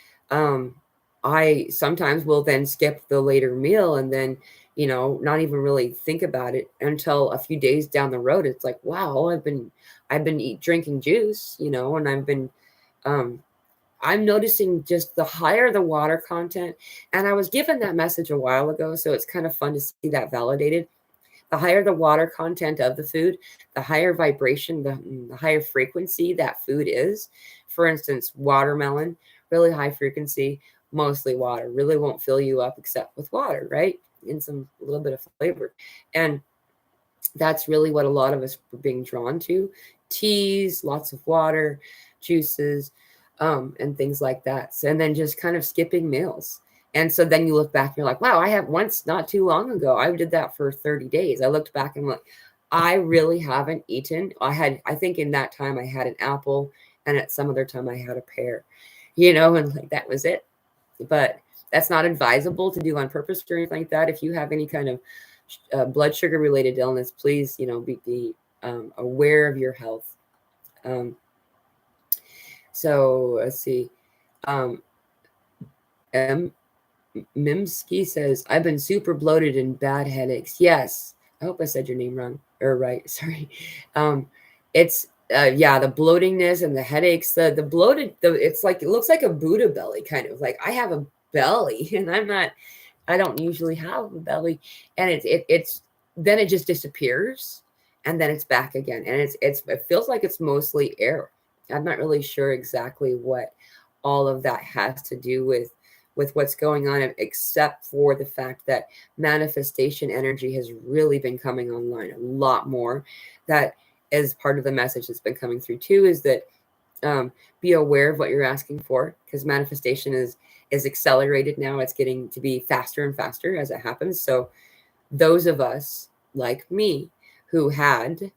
I sometimes will then skip the later meal and then, not even really think about it until a few days down the road. It's like, wow, I've been drinking juice, and I've been, I'm noticing just the higher the water content. And I was given that message a while ago, so it's kind of fun to see that validated. The higher the water content of the food, the higher vibration, the higher frequency that food is. For instance, watermelon, really high frequency, mostly water, really won't fill you up except with water, right? And a little bit of flavor. And that's really what a lot of us were being drawn to. Teas, lots of water, juices, and things like that. So, and then just kind of skipping meals. And so then you look back and you're like, wow, I have once not too long ago, I did that for 30 days. I looked back and like, I really haven't eaten. I think in that time I had an apple, and at some other time I had a pear, and like that was it. But that's not advisable to do on purpose or anything like that. If you have any kind of blood sugar related illness, please, be aware of your health. So let's see. M. Mimsky says, I've been super bloated and bad headaches. Yes. I hope I said your name wrong or right. Sorry. It's yeah, the bloatingness and the headaches, the bloated, it's like, it looks like a Buddha belly, kind of like I have a belly and I don't usually have a belly. And it's then it just disappears and then it's back again. And it feels like it's mostly air. I'm not really sure exactly what all of that has to do with what's going on, except for the fact that manifestation energy has really been coming online a lot more. That is part of the message that's been coming through too, is that be aware of what you're asking for, because manifestation is accelerated now. It's getting to be faster and faster as it happens. So those of us like me who had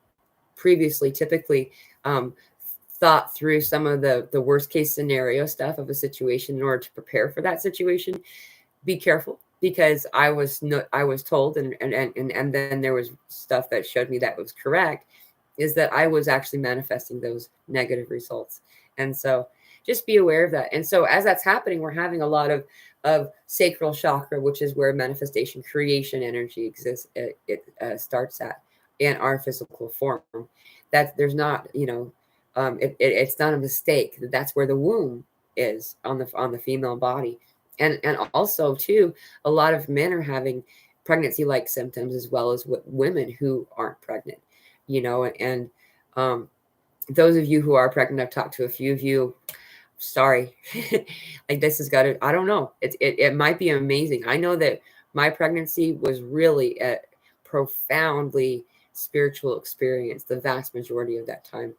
previously typically thought through some of the worst case scenario stuff of a situation in order to prepare for that situation, be careful, because I was told, and then there was stuff that showed me that was correct, is that I was actually manifesting those negative results. And so just be aware of that. And so as that's happening, we're having a lot of sacral chakra, which is where manifestation creation energy exists. It starts at in our physical form. That there's not, it's not a mistake. That's where the womb is on the female body. And also too, a lot of men are having pregnancy like symptoms, as well as women who aren't pregnant, and those of you who are pregnant, I've talked to a few of you. Sorry. Like, this has got to, I don't know, it might be amazing. I know that my pregnancy was really a profoundly spiritual experience the vast majority of that time.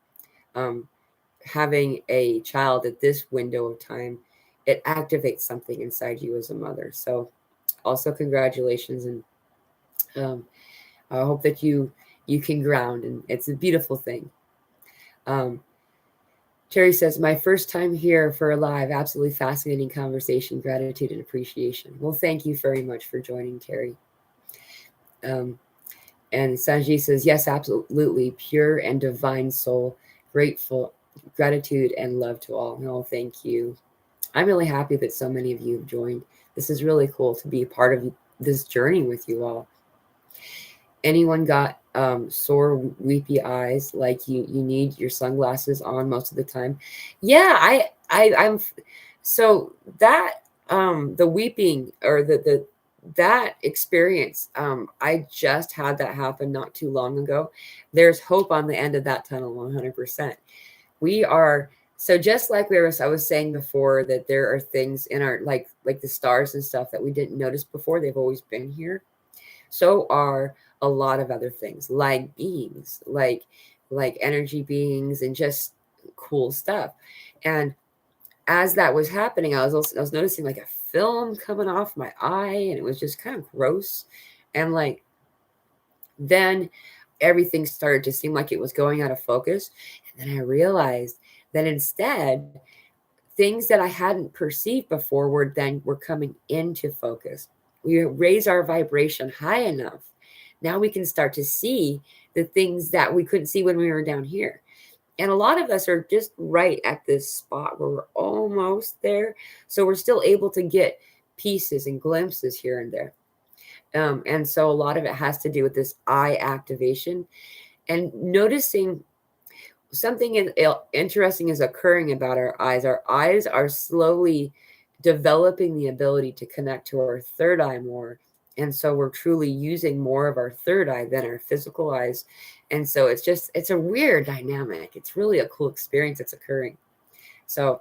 Having a child at this window of time, it activates something inside you as a mother. So also congratulations, and I hope that you can ground, and it's a beautiful thing. Terry says, my first time here for a live, absolutely fascinating conversation, gratitude and appreciation. Well, thank you very much for joining, Terry. And Sanji says, yes, absolutely, pure and divine soul, grateful, gratitude and love to all. No, thank you. I'm really happy that so many of you have joined. This is really cool to be a part of this journey with you all. Anyone got sore, weepy eyes, like you need your sunglasses on most of the time? Yeah, I'm so that the weeping, or that experience, I just had that happen not too long ago. There's hope on the end of that tunnel, 100%. We are, so just like I was saying before, that there are things in our, like the stars and stuff that we didn't notice before. They've always been here. So are a lot of other things, like beings, like energy beings, and just cool stuff. And as that was happening, I was noticing like a film coming off my eye, and it was just kind of gross. And like, then everything started to seem like it was going out of focus. And then I realized that instead, things that I hadn't perceived before were coming into focus. We raise our vibration high enough. Now we can start to see the things that we couldn't see when we were down here. And a lot of us are just right at this spot where we're almost there. So we're still able to get pieces and glimpses here and there. And so a lot of it has to do with this eye activation, and noticing something interesting is occurring about our eyes. Our eyes are slowly developing the ability to connect to our third eye more. And so we're truly using more of our third eye than our physical eyes. And so it's a weird dynamic. It's really a cool experience that's occurring. So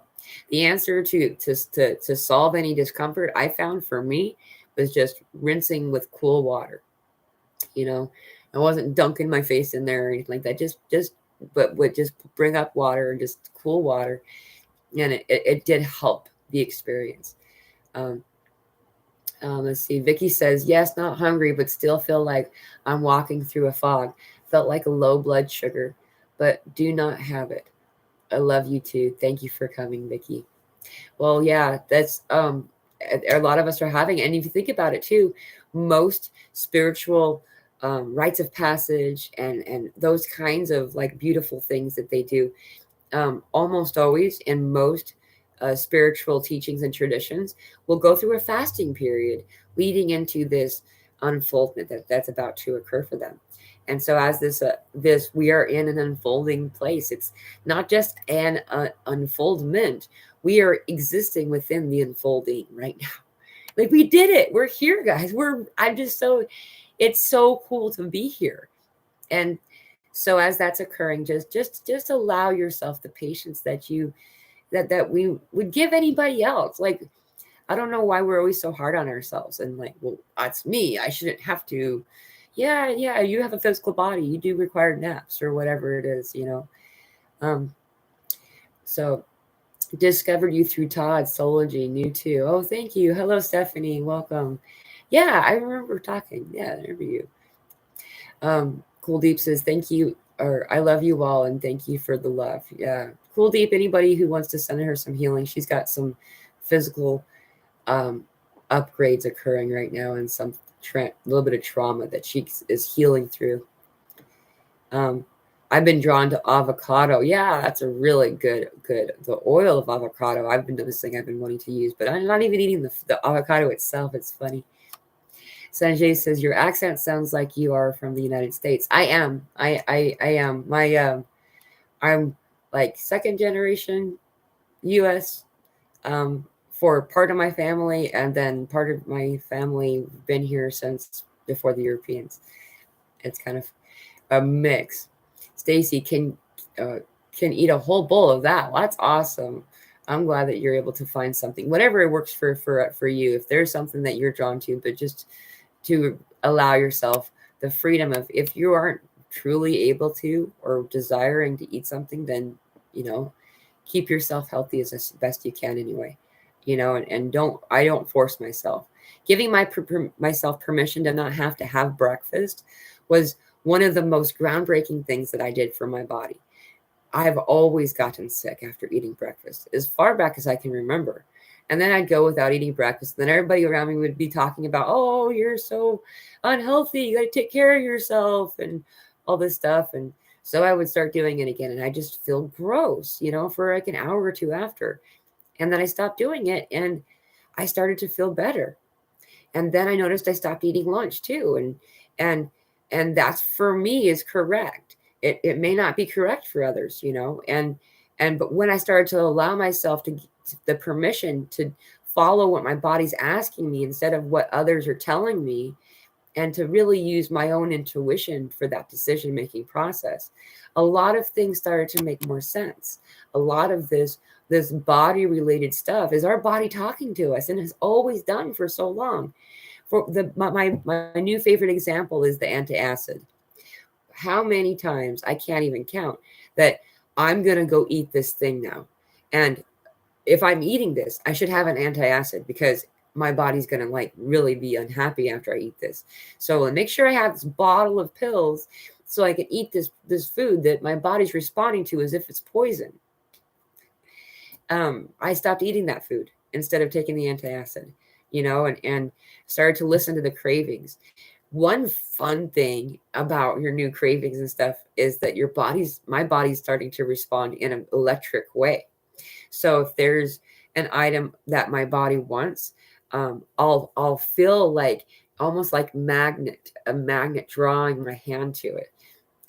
the answer to solve any discomfort, I found for me, was just rinsing with cool water. I wasn't dunking my face in there or anything like that. But would just bring up water, and just cool water. And it did help the experience. Let's see. Vicky says, yes, not hungry, but still feel like I'm walking through a fog. Felt like a low blood sugar, but do not have it. I love you too. Thank you for coming, Vicky. Well, yeah, that's a lot of us are having, and if you think about it too, most spiritual rites of passage and those kinds of like beautiful things that they do. Almost always in most spiritual teachings and traditions will go through a fasting period leading into this unfoldment that's about to occur for them. And so as this we are in an unfolding place. It's not just an unfoldment. We are existing within the unfolding right now. Like we did it. We're here, guys. I'm just so, it's so cool to be here. And so as that's occurring, just allow yourself the patience that we would give anybody else. Like, I don't know why we're always so hard on ourselves and like, well, that's me, I shouldn't have to. Yeah, you have a physical body, you do require naps or whatever it is, you know. So discovered you through Todd Sology, new too. Oh, thank you. Hello, Stephanie, welcome. Yeah, I remember talking. Yeah, I remember you. Cool Deep says thank you, or I love you all and thank you for the love. Yeah, Cool Deep, anybody who wants to send her some healing, she's got some physical upgrades occurring right now and some little bit of trauma that she is healing through. I've been drawn to avocado. Yeah, that's a really good. The oil of avocado, I've been noticing I've been wanting to use, but I'm not even eating the avocado itself. It's funny. Sanjay says your accent sounds like you are from the United States. I am. I am. I'm like second generation U.S. For part of my family, and then part of my family been here since before the Europeans. It's kind of a mix. Stacy can eat a whole bowl of that. Well, that's awesome. I'm glad that you're able to find something, whatever it works for you. If there's something that you're drawn to, but just to allow yourself the freedom of, if you aren't truly able to or desiring to eat something, then, you know, keep yourself healthy as best you can anyway, you know, and I don't force myself. Giving myself permission to not have to have breakfast was one of the most groundbreaking things that I did for my body. I've always gotten sick after eating breakfast, as far back as I can remember. And then I'd go without eating breakfast. And then everybody around me would be talking about, oh, you're so unhealthy, you got to take care of yourself and all this stuff. And so I would start doing it again. And I just feel gross, you know, for like an hour or two after. And then I stopped doing it and I started to feel better. And then I noticed I stopped eating lunch too. And that's, for me, is correct. It may not be correct for others, you know, but when I started to allow myself to the permission to follow what my body's asking me instead of what others are telling me, and to really use my own intuition for that decision-making process, a lot of things started to make more sense. A lot of this body-related stuff is our body talking to us, and has always done for so long. For my new favorite example is the antacid. How many times, I can't even count, that I'm going to go eat this thing now. And if I'm eating this, I should have an antacid because my body's going to like really be unhappy after I eat this. So I'll make sure I have this bottle of pills so I can eat this food that my body's responding to as if it's poison. I stopped eating that food instead of taking the antacid, you know, and started to listen to the cravings. One fun thing about your new cravings and stuff is that my body's starting to respond in an electric way. So if there's an item that my body wants, I'll feel like almost like a magnet drawing my hand to it.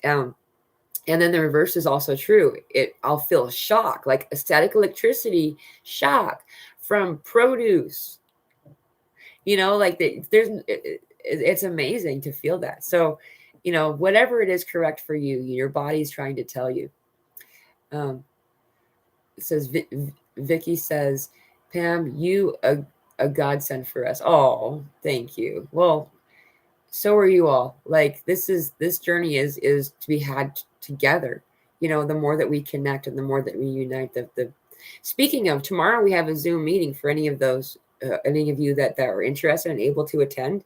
And then the reverse is also true. I'll feel shock, like static electricity shock from produce. You know, like it's amazing to feel that. So, you know, whatever it is correct for you, your body's trying to tell you. It says Vicky says, Pam, you a godsend for us. Oh, thank you. Well, so are you all. Like this journey is to be had together. You know, the more that we connect and the more that we unite. Speaking of, tomorrow we have a Zoom meeting for any of you that are interested and able to attend.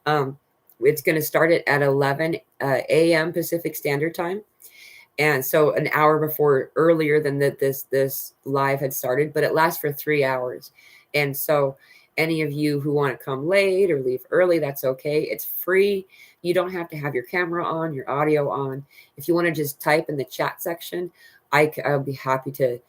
It's going to start at 11 a.m. Pacific Standard Time. And so an hour earlier than this live had started, but it lasts for 3 hours. And so Any of you who want to come late or leave early, that's okay. It's free. You don't have to have your camera on, your audio on. If you want to just type in the chat section, I'll be happy to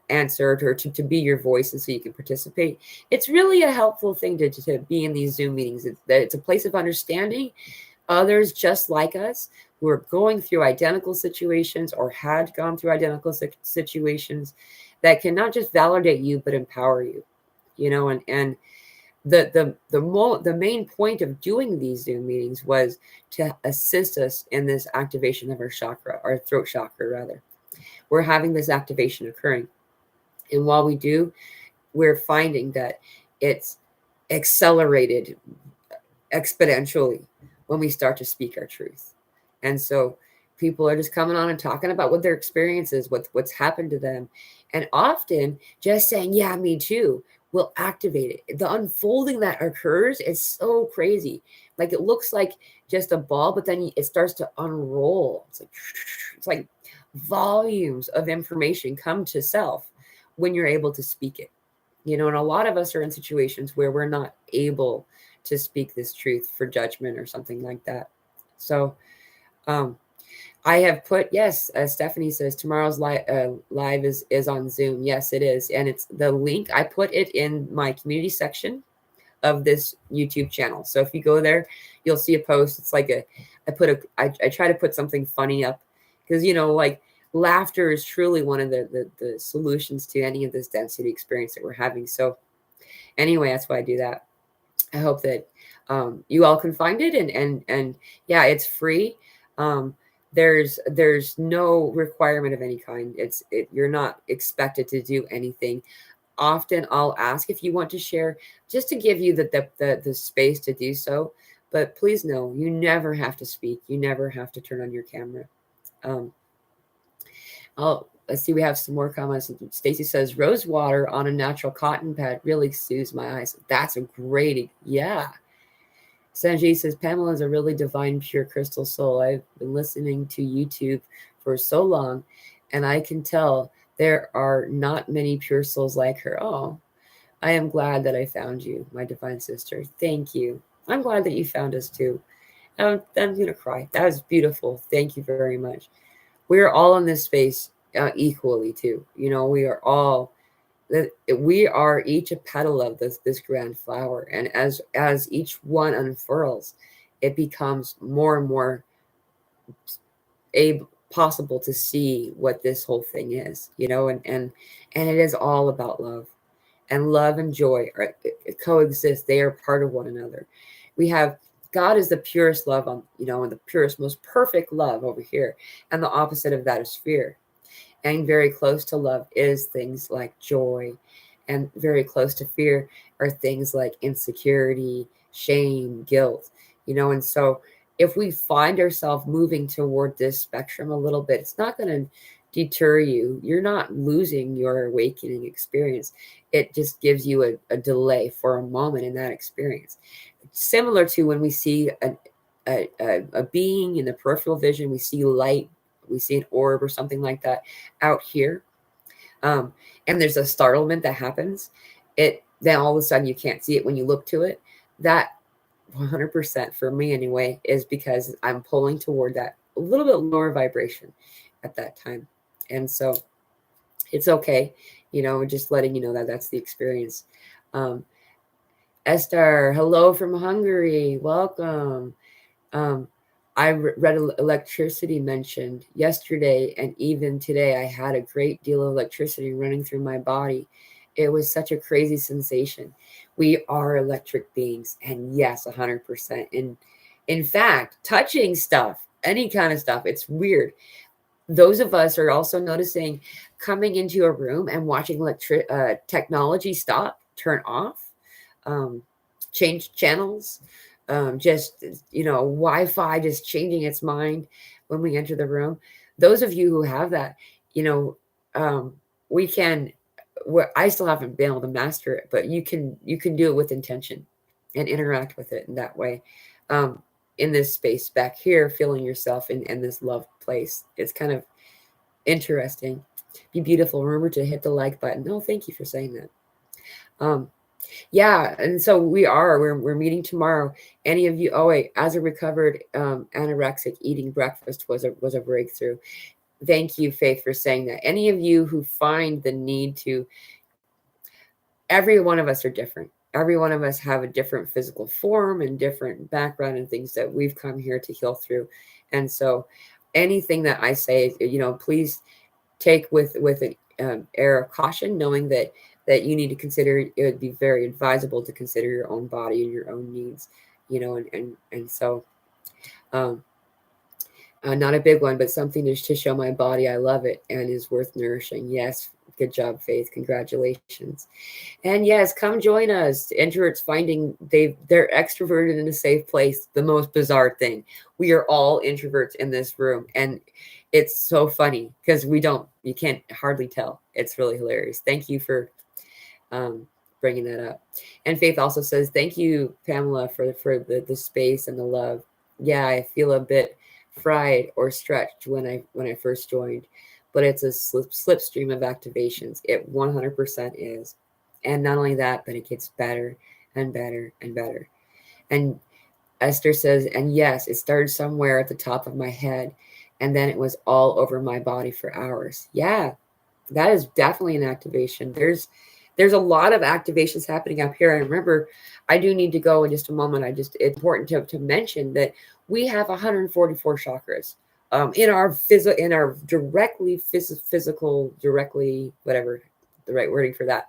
answer it or to be your voice and so you can participate. It's really a helpful thing to be in these Zoom meetings. It's a place of understanding others just like us who are going through identical situations or had gone through identical situations that can not just validate you but empower you, and the main point of doing these Zoom meetings was to assist us in this activation of our chakra, our throat chakra rather. We're having this activation occurring, and while we do, we're finding that it's accelerated exponentially when we start to speak our truth. And so people are just coming on and talking about what their experience is, what's happened to them. And often just saying, yeah, me too, will activate it. The unfolding that occurs is so crazy. Like it looks like just a ball, but then it starts to unroll. It's like volumes of information come to self when you're able to speak it. And a lot of us are in situations where we're not able to speak this truth for judgment or something like that. So I have put, yes, Stephanie says tomorrow's live is on Zoom. Yes, it is. And it's the link. I put it in my community section of this YouTube channel. So if you go there, you'll see a post. It's like I try to put something funny up because, like laughter is truly one of the solutions to any of this density experience that we're having. So anyway, that's why I do that. I hope that you all can find it, and yeah, it's free. There's no requirement of any kind. You're not expected to do anything. Often I'll ask if you want to share, just to give you the space to do so. But please know, you never have to speak. You never have to turn on your camera. Let's see, we have some more comments. Stacy says, rose water on a natural cotton pad really soothes my eyes. That's a great, yeah. Sanjay says, Pamela is a really divine, pure crystal soul. I've been listening to YouTube for so long, and I can tell there are not many pure souls like her. Oh, I am glad that I found you, my divine sister. Thank you. I'm glad that you found us too. I'm going to cry. That was beautiful. Thank you very much. We're all in this space equally too. We are each a petal of this grand flower, and as each one unfurls, it becomes more and more possible to see what this whole thing is. And it is all about love, and love and joy coexist. They are part of one another. We have God is the purest love and the purest, most perfect love over here, and the opposite of that is fear. And very close to love is things like joy, and very close to fear are things like insecurity, shame, guilt. And so if we find ourselves moving toward this spectrum a little bit, it's not going to deter you. You're not losing your awakening experience. It just gives you a delay for a moment in that experience. Similar to when we see a being in the peripheral vision, we see light, we see an orb or something like that out here, and there's a startlement that happens. Then all of a sudden you can't see it when you look to it. That 100% for me anyway is because I'm pulling toward that a little bit lower vibration at that time, and so it's okay, just letting you know that that's the experience. Esther, hello from Hungary, welcome. I read electricity mentioned yesterday, and even today I had a great deal of electricity running through my body. It was such a crazy sensation. We are electric beings, and yes, 100%. And in fact, touching stuff, any kind of stuff, it's weird. Those of us are also noticing coming into a room and watching technology stop, turn off, change channels. Just Wi-Fi just changing its mind when we enter the room. Those of you who have that, we can. I still haven't been able to master it, but you can do it with intention and interact with it in that way. In this space back here, feeling yourself in this love place. It's kind of interesting. Be beautiful. Remember to hit the like button. Oh, thank you for saying that. Yeah, and so we're meeting tomorrow. Any of you, oh wait, as a recovered anorexic, eating breakfast was a breakthrough. Thank you, Faith, for saying that. Any of you who find the need to, every one of us are different. Every one of us have a different physical form and different background and things that we've come here to heal through. And so anything that I say, please take with an air of caution, knowing that you need to consider, it would be very advisable to consider your own body and your own needs, and so not a big one, but something to show my body I love it and is worth nourishing. Yes, good job, Faith. Congratulations. And yes, come join us. Introverts finding they're extroverted in a safe place. The most bizarre thing. We are all introverts in this room, and it's so funny because you can't hardly tell. It's really hilarious. Thank you for bringing that up. And Faith also says, "Thank you, Pamela, for the space and the love." Yeah, I feel a bit fried or stretched when I first joined, but it's a slipstream of activations. It 100% is. And not only that, but it gets better and better and better. And Esther says, and yes, it started somewhere at the top of my head, and then it was all over my body for hours. Yeah, that is definitely an activation. There's a lot of activations happening up here. I remember I do need to go in just a moment. It's important to mention that we have 144 chakras in our physical, whatever the right wording for that.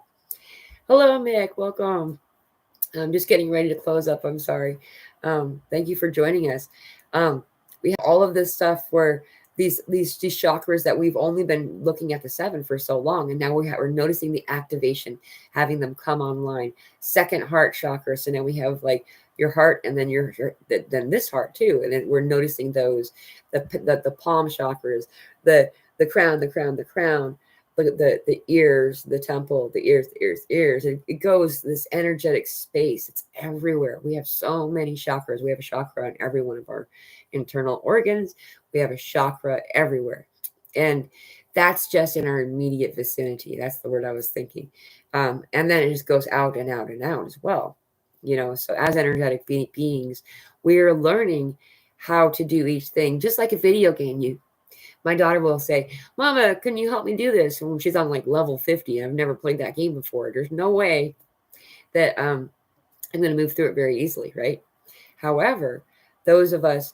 Hello, Mick. Welcome. I'm just getting ready to close up. I'm sorry. Thank you for joining us. We have all of this stuff where these chakras that we've only been looking at the 7 for so long, and now we're noticing the activation, having them come online. Second heart chakra. So now we have like your heart, and then then this heart too, and then we're noticing those, the palm chakras, the crown, the ears, the temple, the ears. It goes this energetic space. It's everywhere. We have so many chakras. We have a chakra on every one of our internal organs. We have a chakra everywhere. And that's just in our immediate vicinity. That's the word I was thinking. And then it just goes out and out and out as well. So as energetic beings, we are learning how to do each thing, just like a video game. My daughter will say, "Mama, can you help me do this?" And when she's on like level 50, I've never played that game before. There's no way that I'm going to move through it very easily, right? However, those of us,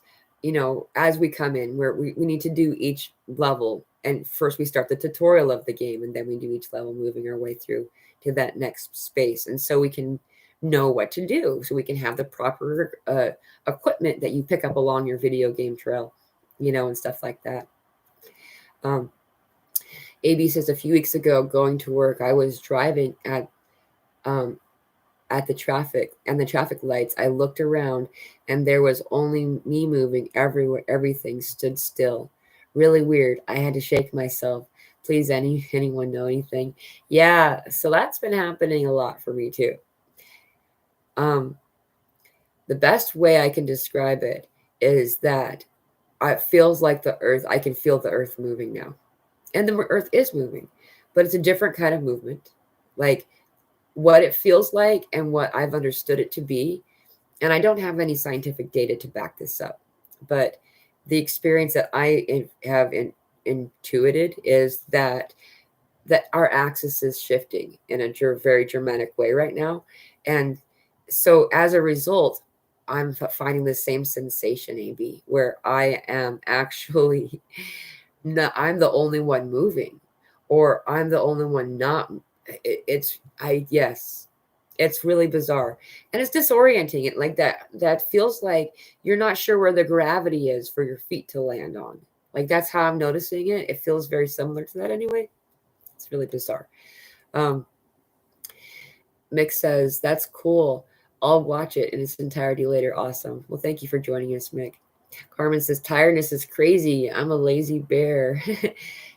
as we come in, where we need to do each level. And first we start the tutorial of the game, and then we do each level, moving our way through to that next space. And so we can know what to do. So we can have the proper equipment that you pick up along your video game trail, and stuff like that. AB says, a few weeks ago, going to work, I was driving at the traffic lights. I looked around, and there was only me moving everywhere. Everything stood still. Really weird. I had to shake myself. Please, anyone know anything? Yeah, so that's been happening a lot for me too. The best way I can describe it is that it feels like the earth. I can feel the earth moving now. And the earth is moving, but it's a different kind of movement. Like what it feels like and what I've understood it to be. And I don't have any scientific data to back this up, but the experience that I have intuited is that our axis is shifting in a very dramatic way right now. And so as a result, I'm finding the same sensation, AB, where I am actually I'm the only one moving, or I'm the only one not. Yes, it's really bizarre, and it's disorienting. It like that feels like you're not sure where the gravity is for your feet to land on. Like that's how I'm noticing it. It feels very similar to that anyway. It's really bizarre. Mick says, that's cool. I'll watch it in its entirety later. Awesome. Well, thank you for joining us, Mick. Carmen says, tiredness is crazy. I'm a lazy bear.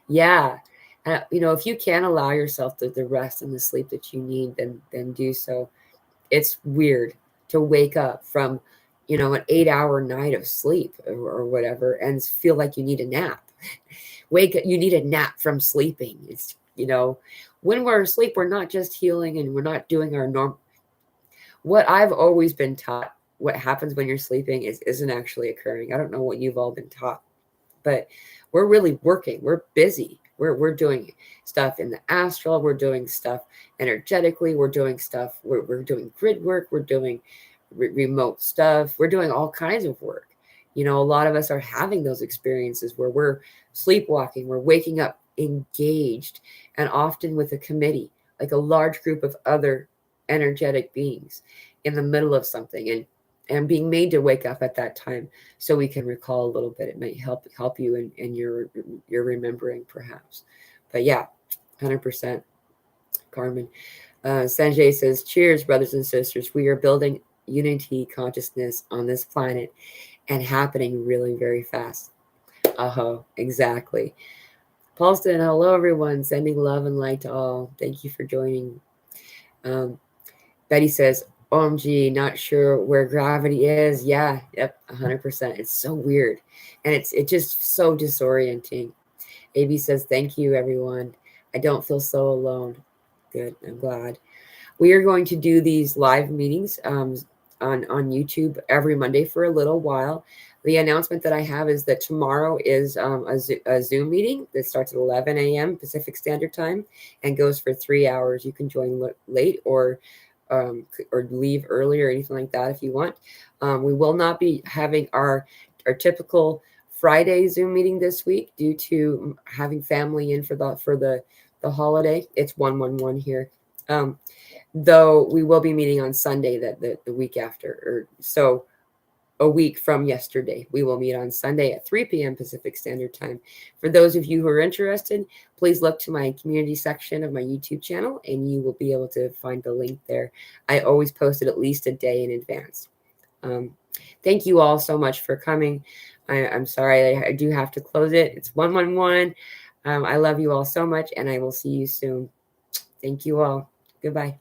Yeah. If you can allow yourself the rest and the sleep that you need, then do so. It's weird to wake up from, an 8-hour night of sleep or whatever and feel like you need a nap. You need a nap from sleeping. It's, when we're asleep, we're not just healing and we're not doing our what I've always been taught, what happens when you're sleeping isn't actually occurring. I don't know what you've all been taught, but we're really working. We're busy. We're doing stuff in the astral. We're doing stuff energetically. We're doing stuff. We're doing grid work. We're doing remote stuff. We're doing all kinds of work. You know, a lot of us are having those experiences where we're sleepwalking. We're waking up engaged, and often with a committee, like a large group of other energetic beings in the middle of something, and being made to wake up at that time so we can recall a little bit. It might help you in your remembering, perhaps. But yeah, 100%. Carmen. Sanjay says, cheers, brothers and sisters. We are building unity consciousness on this planet and happening really very fast. Exactly. Paulston, hello everyone. Sending love and light to all. Thank you for joining. Betty says, OMG, not sure where gravity is. Yeah, yep, 100%. It's so weird. And it's just so disorienting. AB says, thank you, everyone. I don't feel so alone. Good, I'm glad. We are going to do these live meetings on YouTube every Monday for a little while. The announcement that I have is that tomorrow is a Zoom meeting that starts at 11 a.m. Pacific Standard Time and goes for 3 hours. You can join late or leave early or anything like that if you want. We will not be having our typical Friday Zoom meeting this week due to having family in for the holiday. It's 111 here. Though we will be meeting on Sunday the week after, or so a week from yesterday. We will meet on Sunday at 3 p.m. Pacific Standard Time. For those of you who are interested, please look to my community section of my YouTube channel and you will be able to find the link there. I always post it at least a day in advance. Thank you all so much for coming. I'm sorry, I do have to close it. It's 111. I love you all so much and I will see you soon. Thank you all. Goodbye.